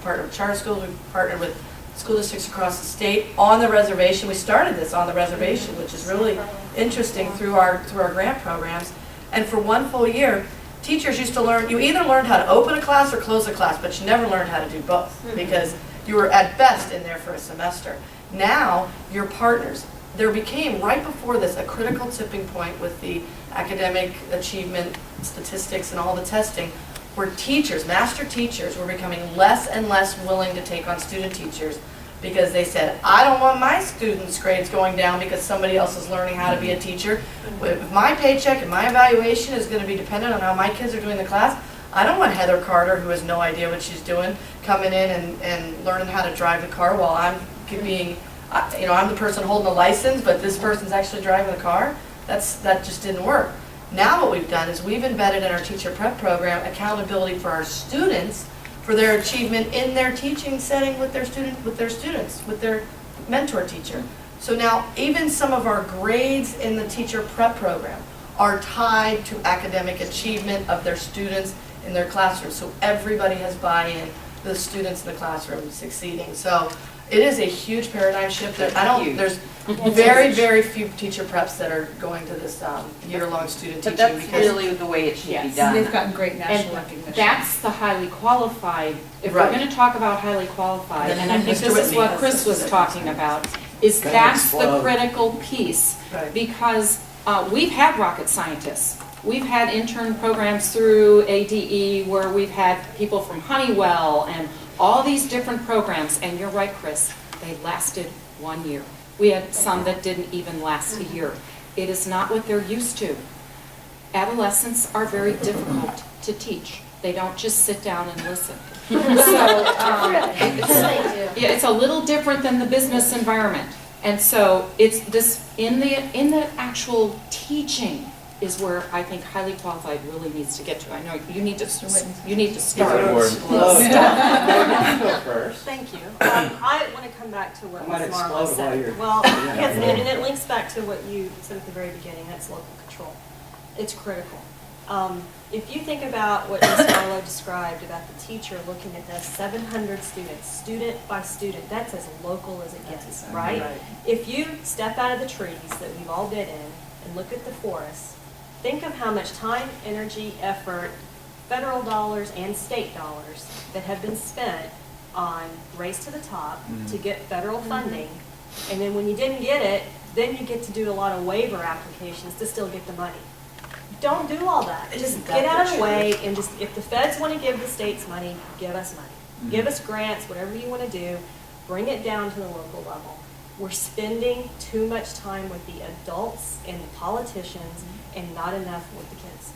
partnered with charter schools. We've partnered with school districts across the state on the reservation. We started this on the reservation, which is really interesting through our grant programs. And for one full year, teachers used to learn, you either learned how to open a class or close a class, but you never learned how to do both because you were at best in there for a semester. Now, you're partners. There became, right before this, a critical tipping point with the academic achievement statistics and all the testing, where teachers, master teachers, were becoming less and less willing to take on student teachers because they said, I don't want my students' grades going down because somebody else is learning how to be a teacher. If my paycheck and my evaluation is going to be dependent on how my kids are doing the class, I don't want Heather Carter, who has no idea what she's doing, coming in and learning how to drive the car while I'm being, I'm the person holding the license, but this person's actually driving the car. That just didn't work. Now what we've done is we've embedded in our teacher prep program accountability for our students for their achievement in their teaching setting with their students, with their mentor teacher. So now even some of our grades in the teacher prep program are tied to academic achievement of their students in their classroom. So everybody has buy-in, the students in the classroom succeeding. So it is a huge paradigm shift. There's very, very few teacher preps that are going to this year-long student But teaching. that's because really the way it should be Yes. done. They've gotten great national And recognition. that's the highly qualified, if Right. we're gonna talk about highly qualified, Then and I think Mr. this is Whitney what has Chris to was say. talking about, is That that's the explode. critical piece. Right. Because we've had rocket scientists. We've had intern programs through ADE where we've had people from Honeywell and all these different programs, and you're right, Chris, they lasted 1 year. We had some that didn't even last a year. It is not what they're used to. Adolescents are very difficult to teach. They don't just sit down and listen. So, yeah, it's a little different than the business environment. And so it's this, in the actual teaching is where I think highly qualified really needs to get to. I know you need to start. Go first. Thank you. I want to come back to what I might Ms. Marlowe explode while said. you're- Well, Yeah. yes, and it links back to what you said at the very beginning, that's local control. It's critical. If you think about what Ms. Marlowe described about the teacher looking at the 700 students, student by student, that's as local as it gets, right? Right. If you step out of the trees that we've all been in and look at the forests, think of how much time, energy, effort, federal dollars and state dollars that have been spent on Race to the Top to get federal funding. And then when you didn't get it, then you get to do a lot of waiver applications to still get the money. Don't do all that. Just Isn't that get out the of the way and just, if the feds want to give the states money, give us money. Give us grants, whatever you want to do, bring it down to the local level. We're spending too much time with the adults and the politicians and not enough with the kids.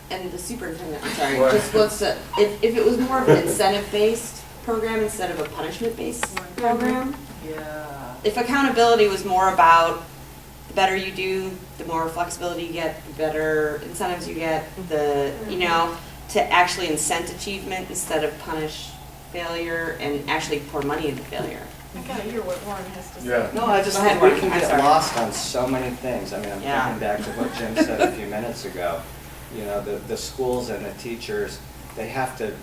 And the superintendent, I'm sorry, What? just what's the, if it was more of an incentive-based program instead of a punishment-based program, Yeah. if accountability was more about the better you do, the more flexibility you get, the better incentives you get, to actually incent achievement instead of punish failure and actually pour money into failure. I gotta hear what Warren has to say. Yeah. No, I just Go ahead, think we Warren. can I'm get sorry. lost on so many things. I mean, I'm Yeah. thinking back to what Jim said a few minutes ago. You know, the schools and the teachers, they have to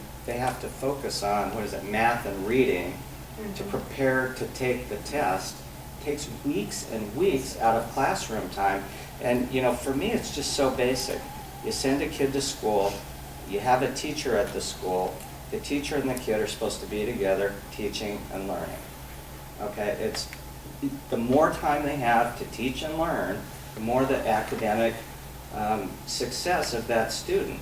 focus on, math and reading to prepare to take the test. Takes weeks and weeks out of classroom time. And, for me, it's just so basic. You send a kid to school, you have a teacher at the school, the teacher and the kid are supposed to be together teaching and learning. Okay, it's the more time they have to teach and learn, the more the academic success of that student.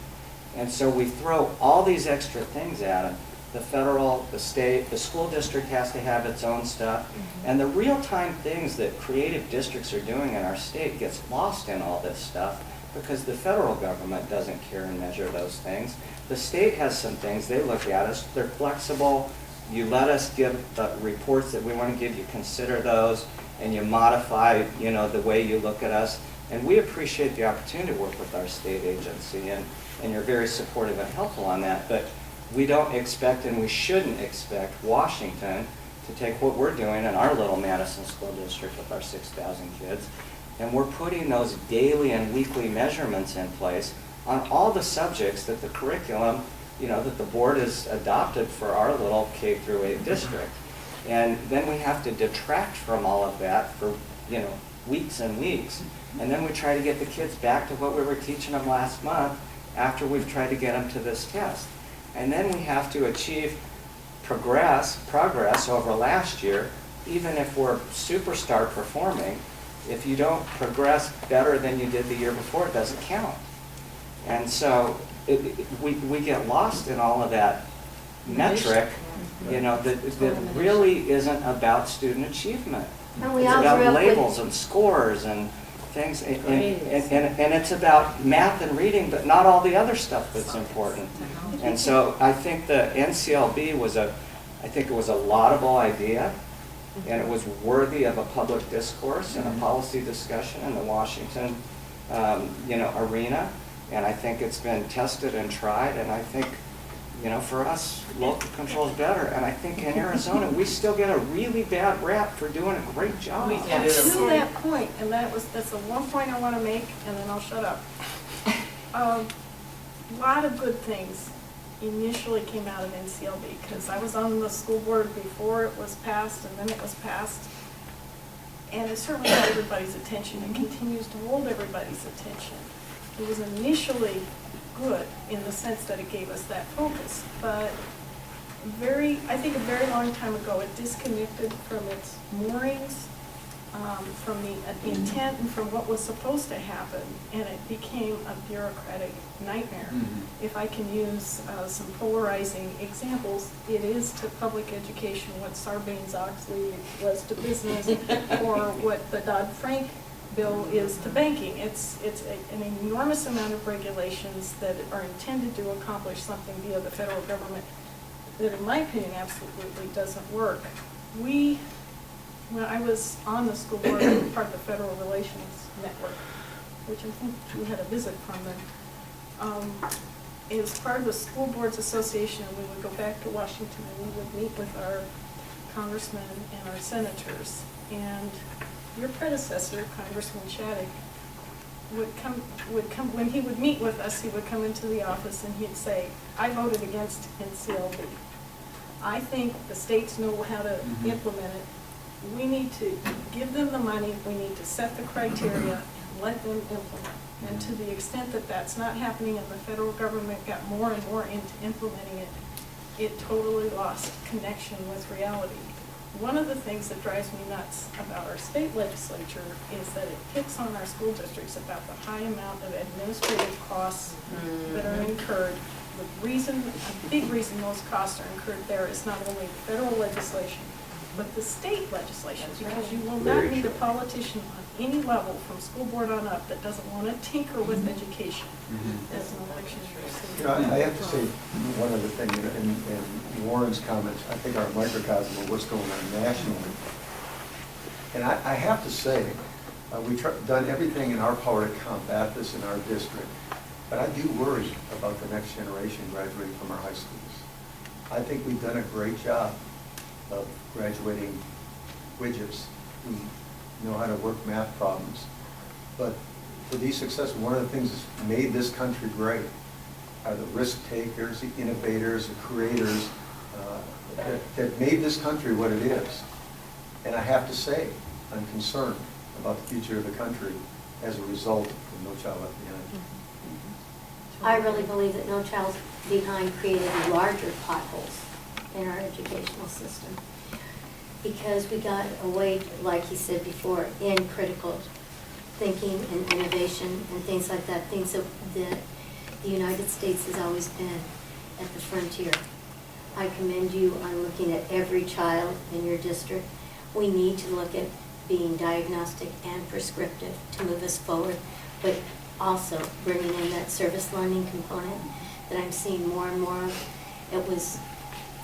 And so we throw all these extra things at them. The federal, the state, the school district has to have its own stuff. And the real-time things that creative districts are doing in our state gets lost in all this stuff because the federal government doesn't care and measure those things. The state has some things they look at us. They're flexible. You let us give the reports that we want to give. You consider those, and you modify, the way you look at us. And we appreciate the opportunity to work with our state agency, and you're very supportive and helpful on that. But we don't expect, and we shouldn't expect, Washington to take what we're doing in our little Madison School District with our 6,000 kids, and we're putting those daily and weekly measurements in place on all the subjects that the curriculum, that the board has adopted for our little K through 8 district. And then we have to detract from all of that for, weeks and weeks. And then we try to get the kids back to what we were teaching them last month after we've tried to get them to this test. And then we have to achieve progress over last year, even if we're superstar performing. If you don't progress better than you did the year before, it doesn't count. And so we get lost in all of that metric, that really isn't about student achievement. And we It's all about grew up with- labels and scores and things, and it's about math and reading, but not all the other stuff that's important. And so I think the NCLB I think it was a laudable idea, and it was worthy of a public discourse and a policy discussion in the Washington, arena. And I think it's been tested and tried, and I think, for us, local control is better. And I think in Arizona, we still get a really bad rap for doing a great job. We To do. that point, and that's the one point I want to make, and then I'll shut up. A lot of good things initially came out of NCLB, because I was on the school board before it was passed, and then it was passed. And it certainly got everybody's attention and continues to hold everybody's attention. It was initially good in the sense that it gave us that focus, but I think a very long time ago, it disconnected from its moorings, from the intent and from what was supposed to happen, and it became a bureaucratic nightmare. If I can use some polarizing examples, it is to public education what Sarbanes-Oxley was to business, or what the Dodd-Frank bill is to banking. It's an enormous amount of regulations that are intended to accomplish something via the federal government that, in my opinion, absolutely doesn't work. When I was on the school board, I was part of the Federal Relations Network, which I think we had a visit from them. As part of the School Boards Association, we would go back to Washington and we would meet with our congressmen and our senators. And your predecessor, Congressman Shattuck, would come, when he would meet with us, he would come into the office and he'd say, "I voted against NCLB. I think the states know how to implement it. We need to give them the money, we need to set the criteria, and let them implement." And to the extent that that's not happening and the federal government got more and more into implementing it, it totally lost connection with reality. One of the things that drives me nuts about our state legislature is that it picks on our school districts about the high amount of administrative costs that are incurred. A big reason those costs are incurred there is not only the federal legislation, but the state legislation, because you will not meet a politician on any level from school board on up that doesn't want to tinker with education as an election. I have to say one other thing, in Warren's comments, I think are a microcosm of what's going on nationally. And I have to say, we've done everything in our power to combat this in our district, but I do worry about the next generation graduating from our high schools. I think we've done a great job of graduating widgets who know how to work math problems. But for these successful, one of the things that's made this country great are the risk takers, the innovators, the creators that made this country what it is. And I have to say, I'm concerned about the future of the country as a result of No Child Left Behind. I really believe that No Child Left Behind created larger potholes in our educational system, because we got away, like he said before, in critical thinking and innovation and things like that, things that the United States has always been at the frontier. I commend you on looking at every child in your district. We need to look at being diagnostic and prescriptive to move us forward, but also bringing in that service learning component that I'm seeing more and more of. It was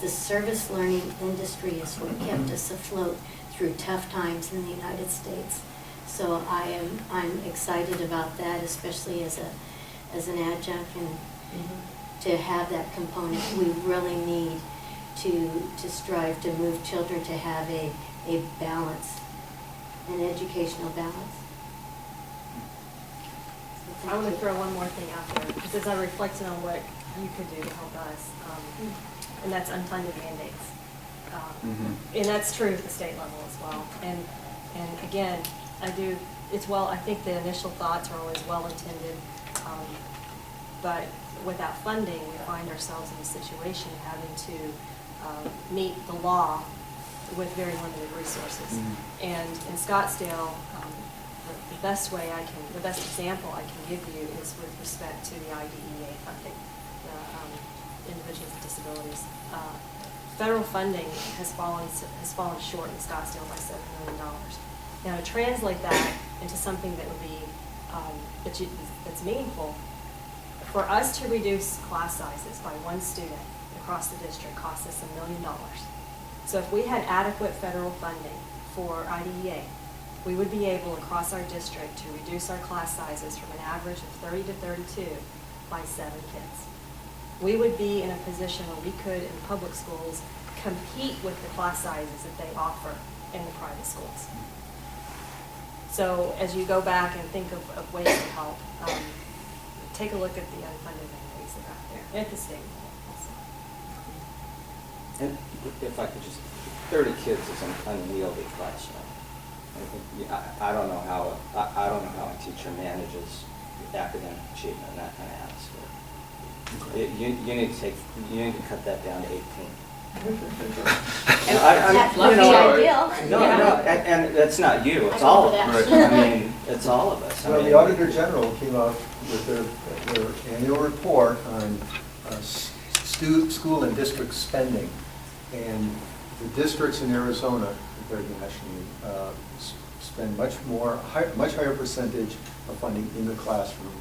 the service learning industry is what kept us afloat through tough times in the United States. So I'm excited about that, especially as an adjunct, and to have that component. We really need to strive to move children to have a balance, an educational balance. I want to throw one more thing out there, because as I reflected on what you could do to help us, and that's unfunded mandates. And that's true at the state level as well. And again, I think the initial thoughts are always well-intended, but without funding, we find ourselves in a situation of having to meet the law with very limited resources. And in Scottsdale, the best example I can give you is with respect to the IDEA funding, the Individuals with Disabilities. Federal funding has fallen short in Scottsdale by $7 million. Now, to translate that into something that would be that's meaningful, for us to reduce class sizes by one student across the district costs us $1 million. So if we had adequate federal funding for IDEA, we would be able across our district to reduce our class sizes from an average of 30 to 32 by 7 kids. We would be in a position where we could, in public schools, compete with the class sizes that they offer in the private schools. So as you go back and think of ways to help, take a look at the unfunded mandates that are out there at the state level also. And if I could just, 30 kids is an unwieldy classroom. I don't know how a teacher manages academic achievement in that kind of atmosphere. You need to cut that down to 18. That would be ideal. No, and that's not you, it's all of us. I mean, it's all of us. Well, the Auditor General came out with their annual report on school and district spending. And the districts in Arizona, compared to nationally, spend much higher percentage of funding in the classroom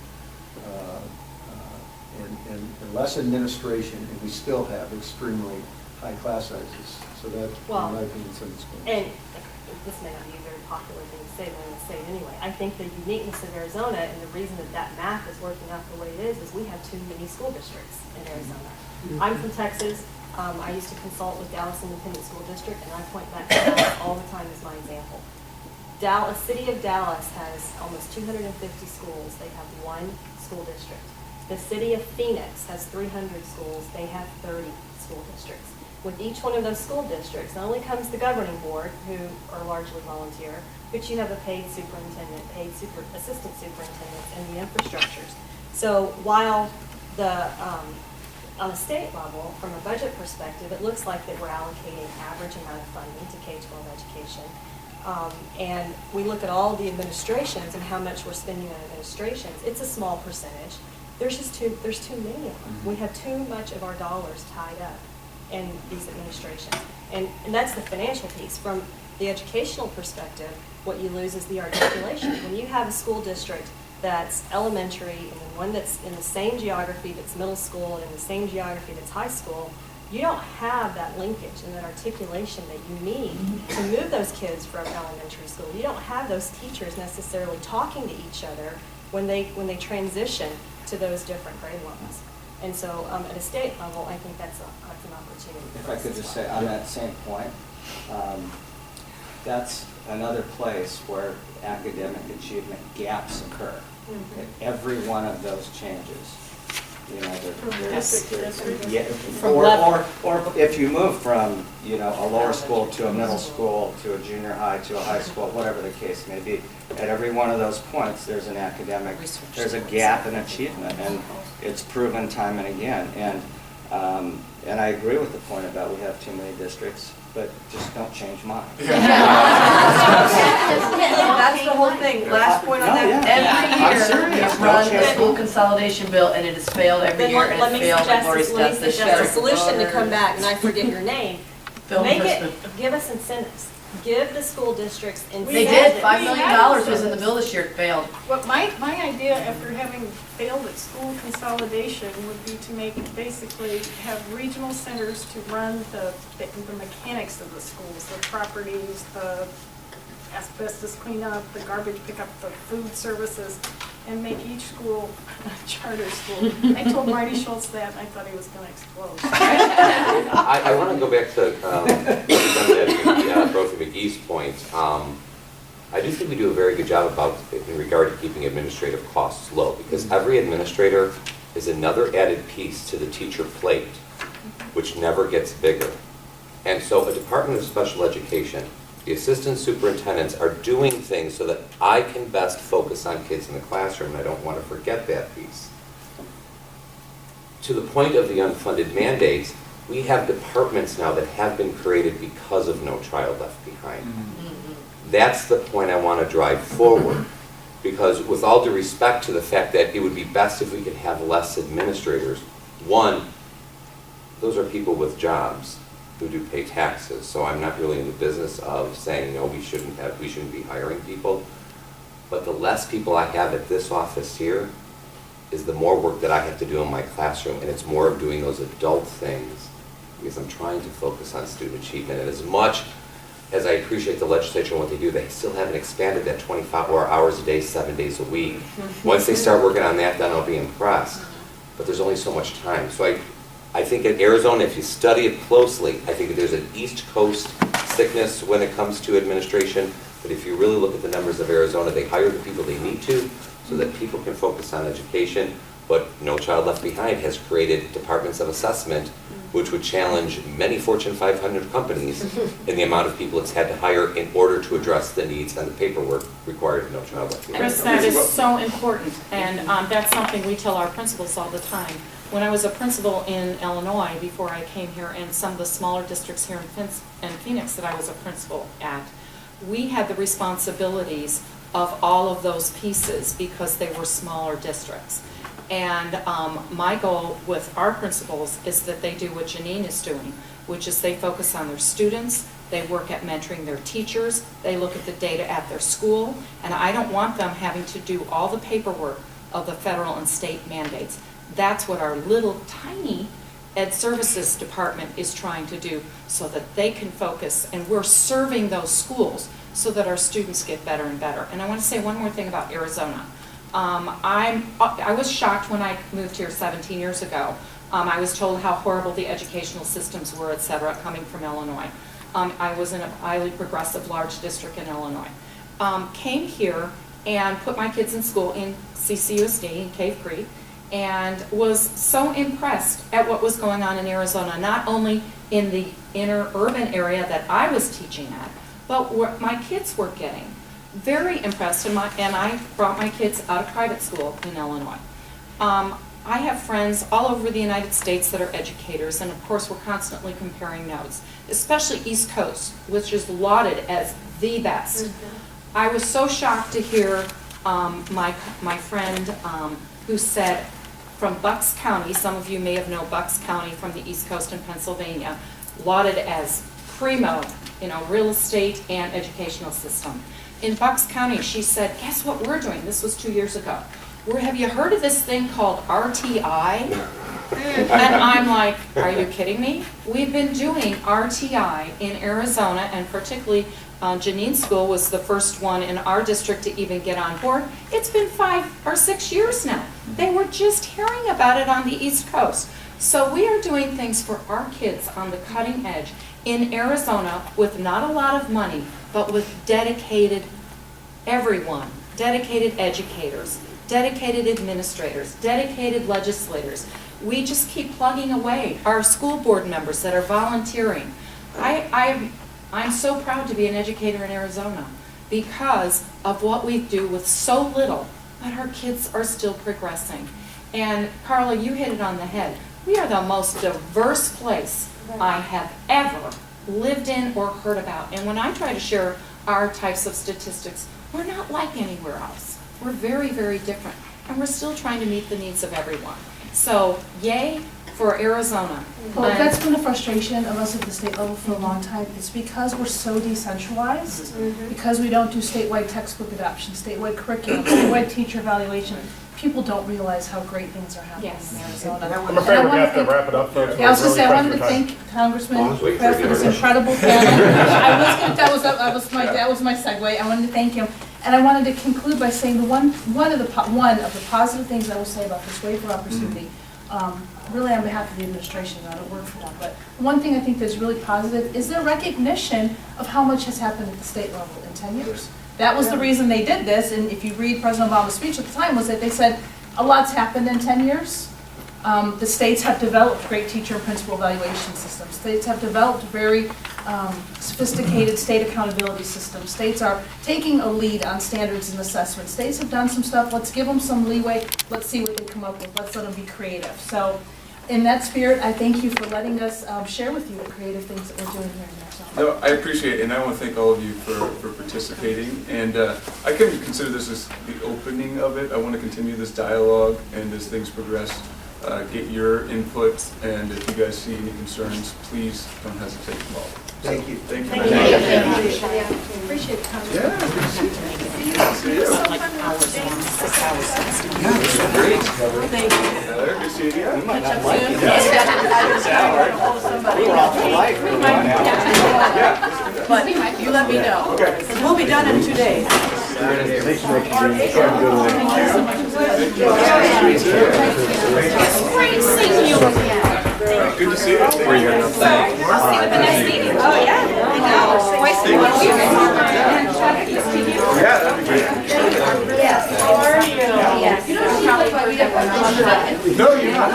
and less administration, and we still have extremely high class sizes. So that, in my opinion, is understandable. And this may not be a very popular thing to say, but I'm going to say it anyway. I think the uniqueness of Arizona and the reason that math is working out the way it is we have too many school districts in Arizona. I'm from Texas. I used to consult with Dallas Independent School District, and I point back to Dallas all the time as my example. City of Dallas has almost 250 schools. They have one school district. The city of Phoenix has 300 schools. They have 30 school districts. With each one of those school districts, not only comes the governing board, who are largely volunteer, but you have a paid superintendent, assistant superintendents, and the infrastructures. So while on a state level, from a budget perspective, it looks like that we're allocating average amount of funding to K-12 education. And we look at all the administrations and how much we're spending on administrations. It's a small percentage. There's too many of them. We have too much of our dollars tied up in these administrations. And that's the financial piece. From the educational perspective, what you lose is the articulation. When you have a school district that's elementary and then one that's in the same geography that's middle school and in the same geography that's high school, you don't have that linkage and that articulation that you need to move those kids from elementary school. You don't have those teachers necessarily talking to each other when they transition to those different grade levels. And so at a state level, I think that's an opportunity. If I could just say on that same point, that's another place where academic achievement gaps occur. Okay, every one of those changes. Or if you move from, a lower school to a middle school to a junior high to a high school, whatever the case may be, at every one of those points, there's there's a gap in achievement, and it's proven time and again. And I agree with the point about we have too many districts, but just don't change mine. That's the whole thing. Last point on that. Every year, we run the school consolidation bill, and it has failed every year, and it's failed, like Lori said, this year. Suggest a solution to come back, and I forget your name. Give us incentives. Give the school districts incentives. They did. $5 million was in the bill this year. It failed. Well, my idea after having failed at school consolidation would be to basically have regional centers to run the mechanics of the schools, the properties, the asbestos cleanup, the garbage pickup, the food services, and make each school a charter school. I told Marty Schultz that, and I thought he was going to explode. I want to go back to Brophy McGee's point. I do think we do a very good job in regard to keeping administrative costs low, because every administrator is another added piece to the teacher plate, which never gets bigger. And so a Department of Special Education, the assistant superintendents are doing things so that I can best focus on kids in the classroom, and I don't want to forget that piece. To the point of the unfunded mandates, we have departments now that have been created because of No Child Left Behind. That's the point I want to drive forward, because with all due respect to the fact that it would be best if we could have less administrators, one, those are people with jobs who do pay taxes, so I'm not really in the business of saying, no, we shouldn't be hiring people. But the less people I have at this office here is the more work that I have to do in my classroom, and it's more of doing those adult things, because I'm trying to focus on student achievement. And as much as I appreciate the legislature and what they do, they still haven't expanded that 25 hours a day, 7 days a week. Once they start working on that, then I'll be impressed. But there's only so much time. So I think in Arizona, if you study it closely, I think there's an East Coast sickness when it comes to administration. But if you really look at the numbers of Arizona, they hire the people they need to so that people can focus on education. But No Child Left Behind has created departments of assessment, which would challenge many Fortune 500 companies in the amount of people it's had to hire in order to address the needs and the paperwork required of No Child Left Behind. Chris, that is so important, and that's something we tell our principals all the time. When I was a principal in Illinois before I came here, and some of the smaller districts here in Phoenix that I was a principal at, we had the responsibilities of all of those pieces because they were smaller districts. And my goal with our principals is that they do what Janine is doing, which is they focus on their students, they work at mentoring their teachers, they look at the data at their school, and I don't want them having to do all the paperwork of the federal and state mandates. That's what our little tiny Ed Services Department is trying to do so that they can focus, and we're serving those schools so that our students get better and better. And I want to say one more thing about Arizona. I was shocked when I moved here 17 years ago. I was told how horrible the educational systems were, et cetera, coming from Illinois. I was in a highly progressive large district in Illinois. Came here and put my kids in school in CCUSD in Cave Creek, and was so impressed at what was going on in Arizona, not only in the inner urban area that I was teaching at, but what my kids were getting. Very impressed, and I brought my kids out of private school in Illinois. I have friends all over the United States that are educators, and of course we're constantly comparing notes, especially East Coast, which is lauded as the best. I was so shocked to hear my friend who said from Bucks County, some of you may have known Bucks County from the East Coast in Pennsylvania, lauded as primo, real estate and educational system. In Bucks County, she said, guess what we're doing? This was 2 years ago. Have you heard of this thing called RTI? And I'm like, are you kidding me? We've been doing RTI in Arizona, and particularly Janine's school was the first one in our district to even get on board. It's been 5 or 6 years now. They were just hearing about it on the East Coast. So we are doing things for our kids on the cutting edge in Arizona with not a lot of money, but with dedicated everyone, dedicated educators, dedicated administrators, dedicated legislators. We just keep plugging away. Our school board members that are volunteering. I'm so proud to be an educator in Arizona because of what we do with so little, but our kids are still progressing. And Carla, you hit it on the head. We are the most diverse place I have ever lived in or heard about. And when I try to share our types of statistics, we're not like anywhere else. We're very, very different. And we're still trying to meet the needs of everyone. So, yay for Arizona. Well, that's been a frustration of us at the state level for a long time. It's because we're so decentralized, because we don't do statewide textbook adoption, statewide curriculum, statewide teacher evaluation. People don't realize how great things are happening in Arizona. I'm afraid we're going to have to wrap it up, folks. Yeah, I was going to say, I wanted to thank Congressman Kraft for this incredible panel. That was my segue. I wanted to thank him. And I wanted to conclude by saying one of the positive things I will say about this waiver opportunity, really on behalf of the administration, I don't work for them, but one thing I think that's really positive is their recognition of how much has happened at the state level in 10 years. That was the reason they did this, and if you read President Obama's speech at the time, was that they said, a lot's happened in 10 years. The states have developed great teacher and principal evaluation systems. States have developed very sophisticated state accountability systems. States are taking a lead on standards and assessment. States have done some stuff. Let's give them some leeway. Let's see what they come up with. Let's let them be creative. So in that spirit, I thank you for letting us share with you the creative things that we're doing here in Arizona. No, I appreciate it, and I want to thank all of you for participating. And I can consider this as the opening of it. I want to continue this dialogue, and as things progress, get your input. And if you guys see any concerns, please don't hesitate to call. Thank you. Thank you. Thank very you. much. Appreciate it. Yeah, good to see you. Good to see you. Great. Thank you. Heather, good to see you. You might Catch not up like soon. it. Yes. We were all polite for 1 hour. Yeah. But you let me know. Okay. Because we'll be done in 2 days. Great seeing you again. Good to see you. Where you heading up? See you at the next meeting. Oh, yeah. I know. Twice a month. Yeah, that'd be great. Yes. How are you? Yes. You don't probably why we have one. No, you're not.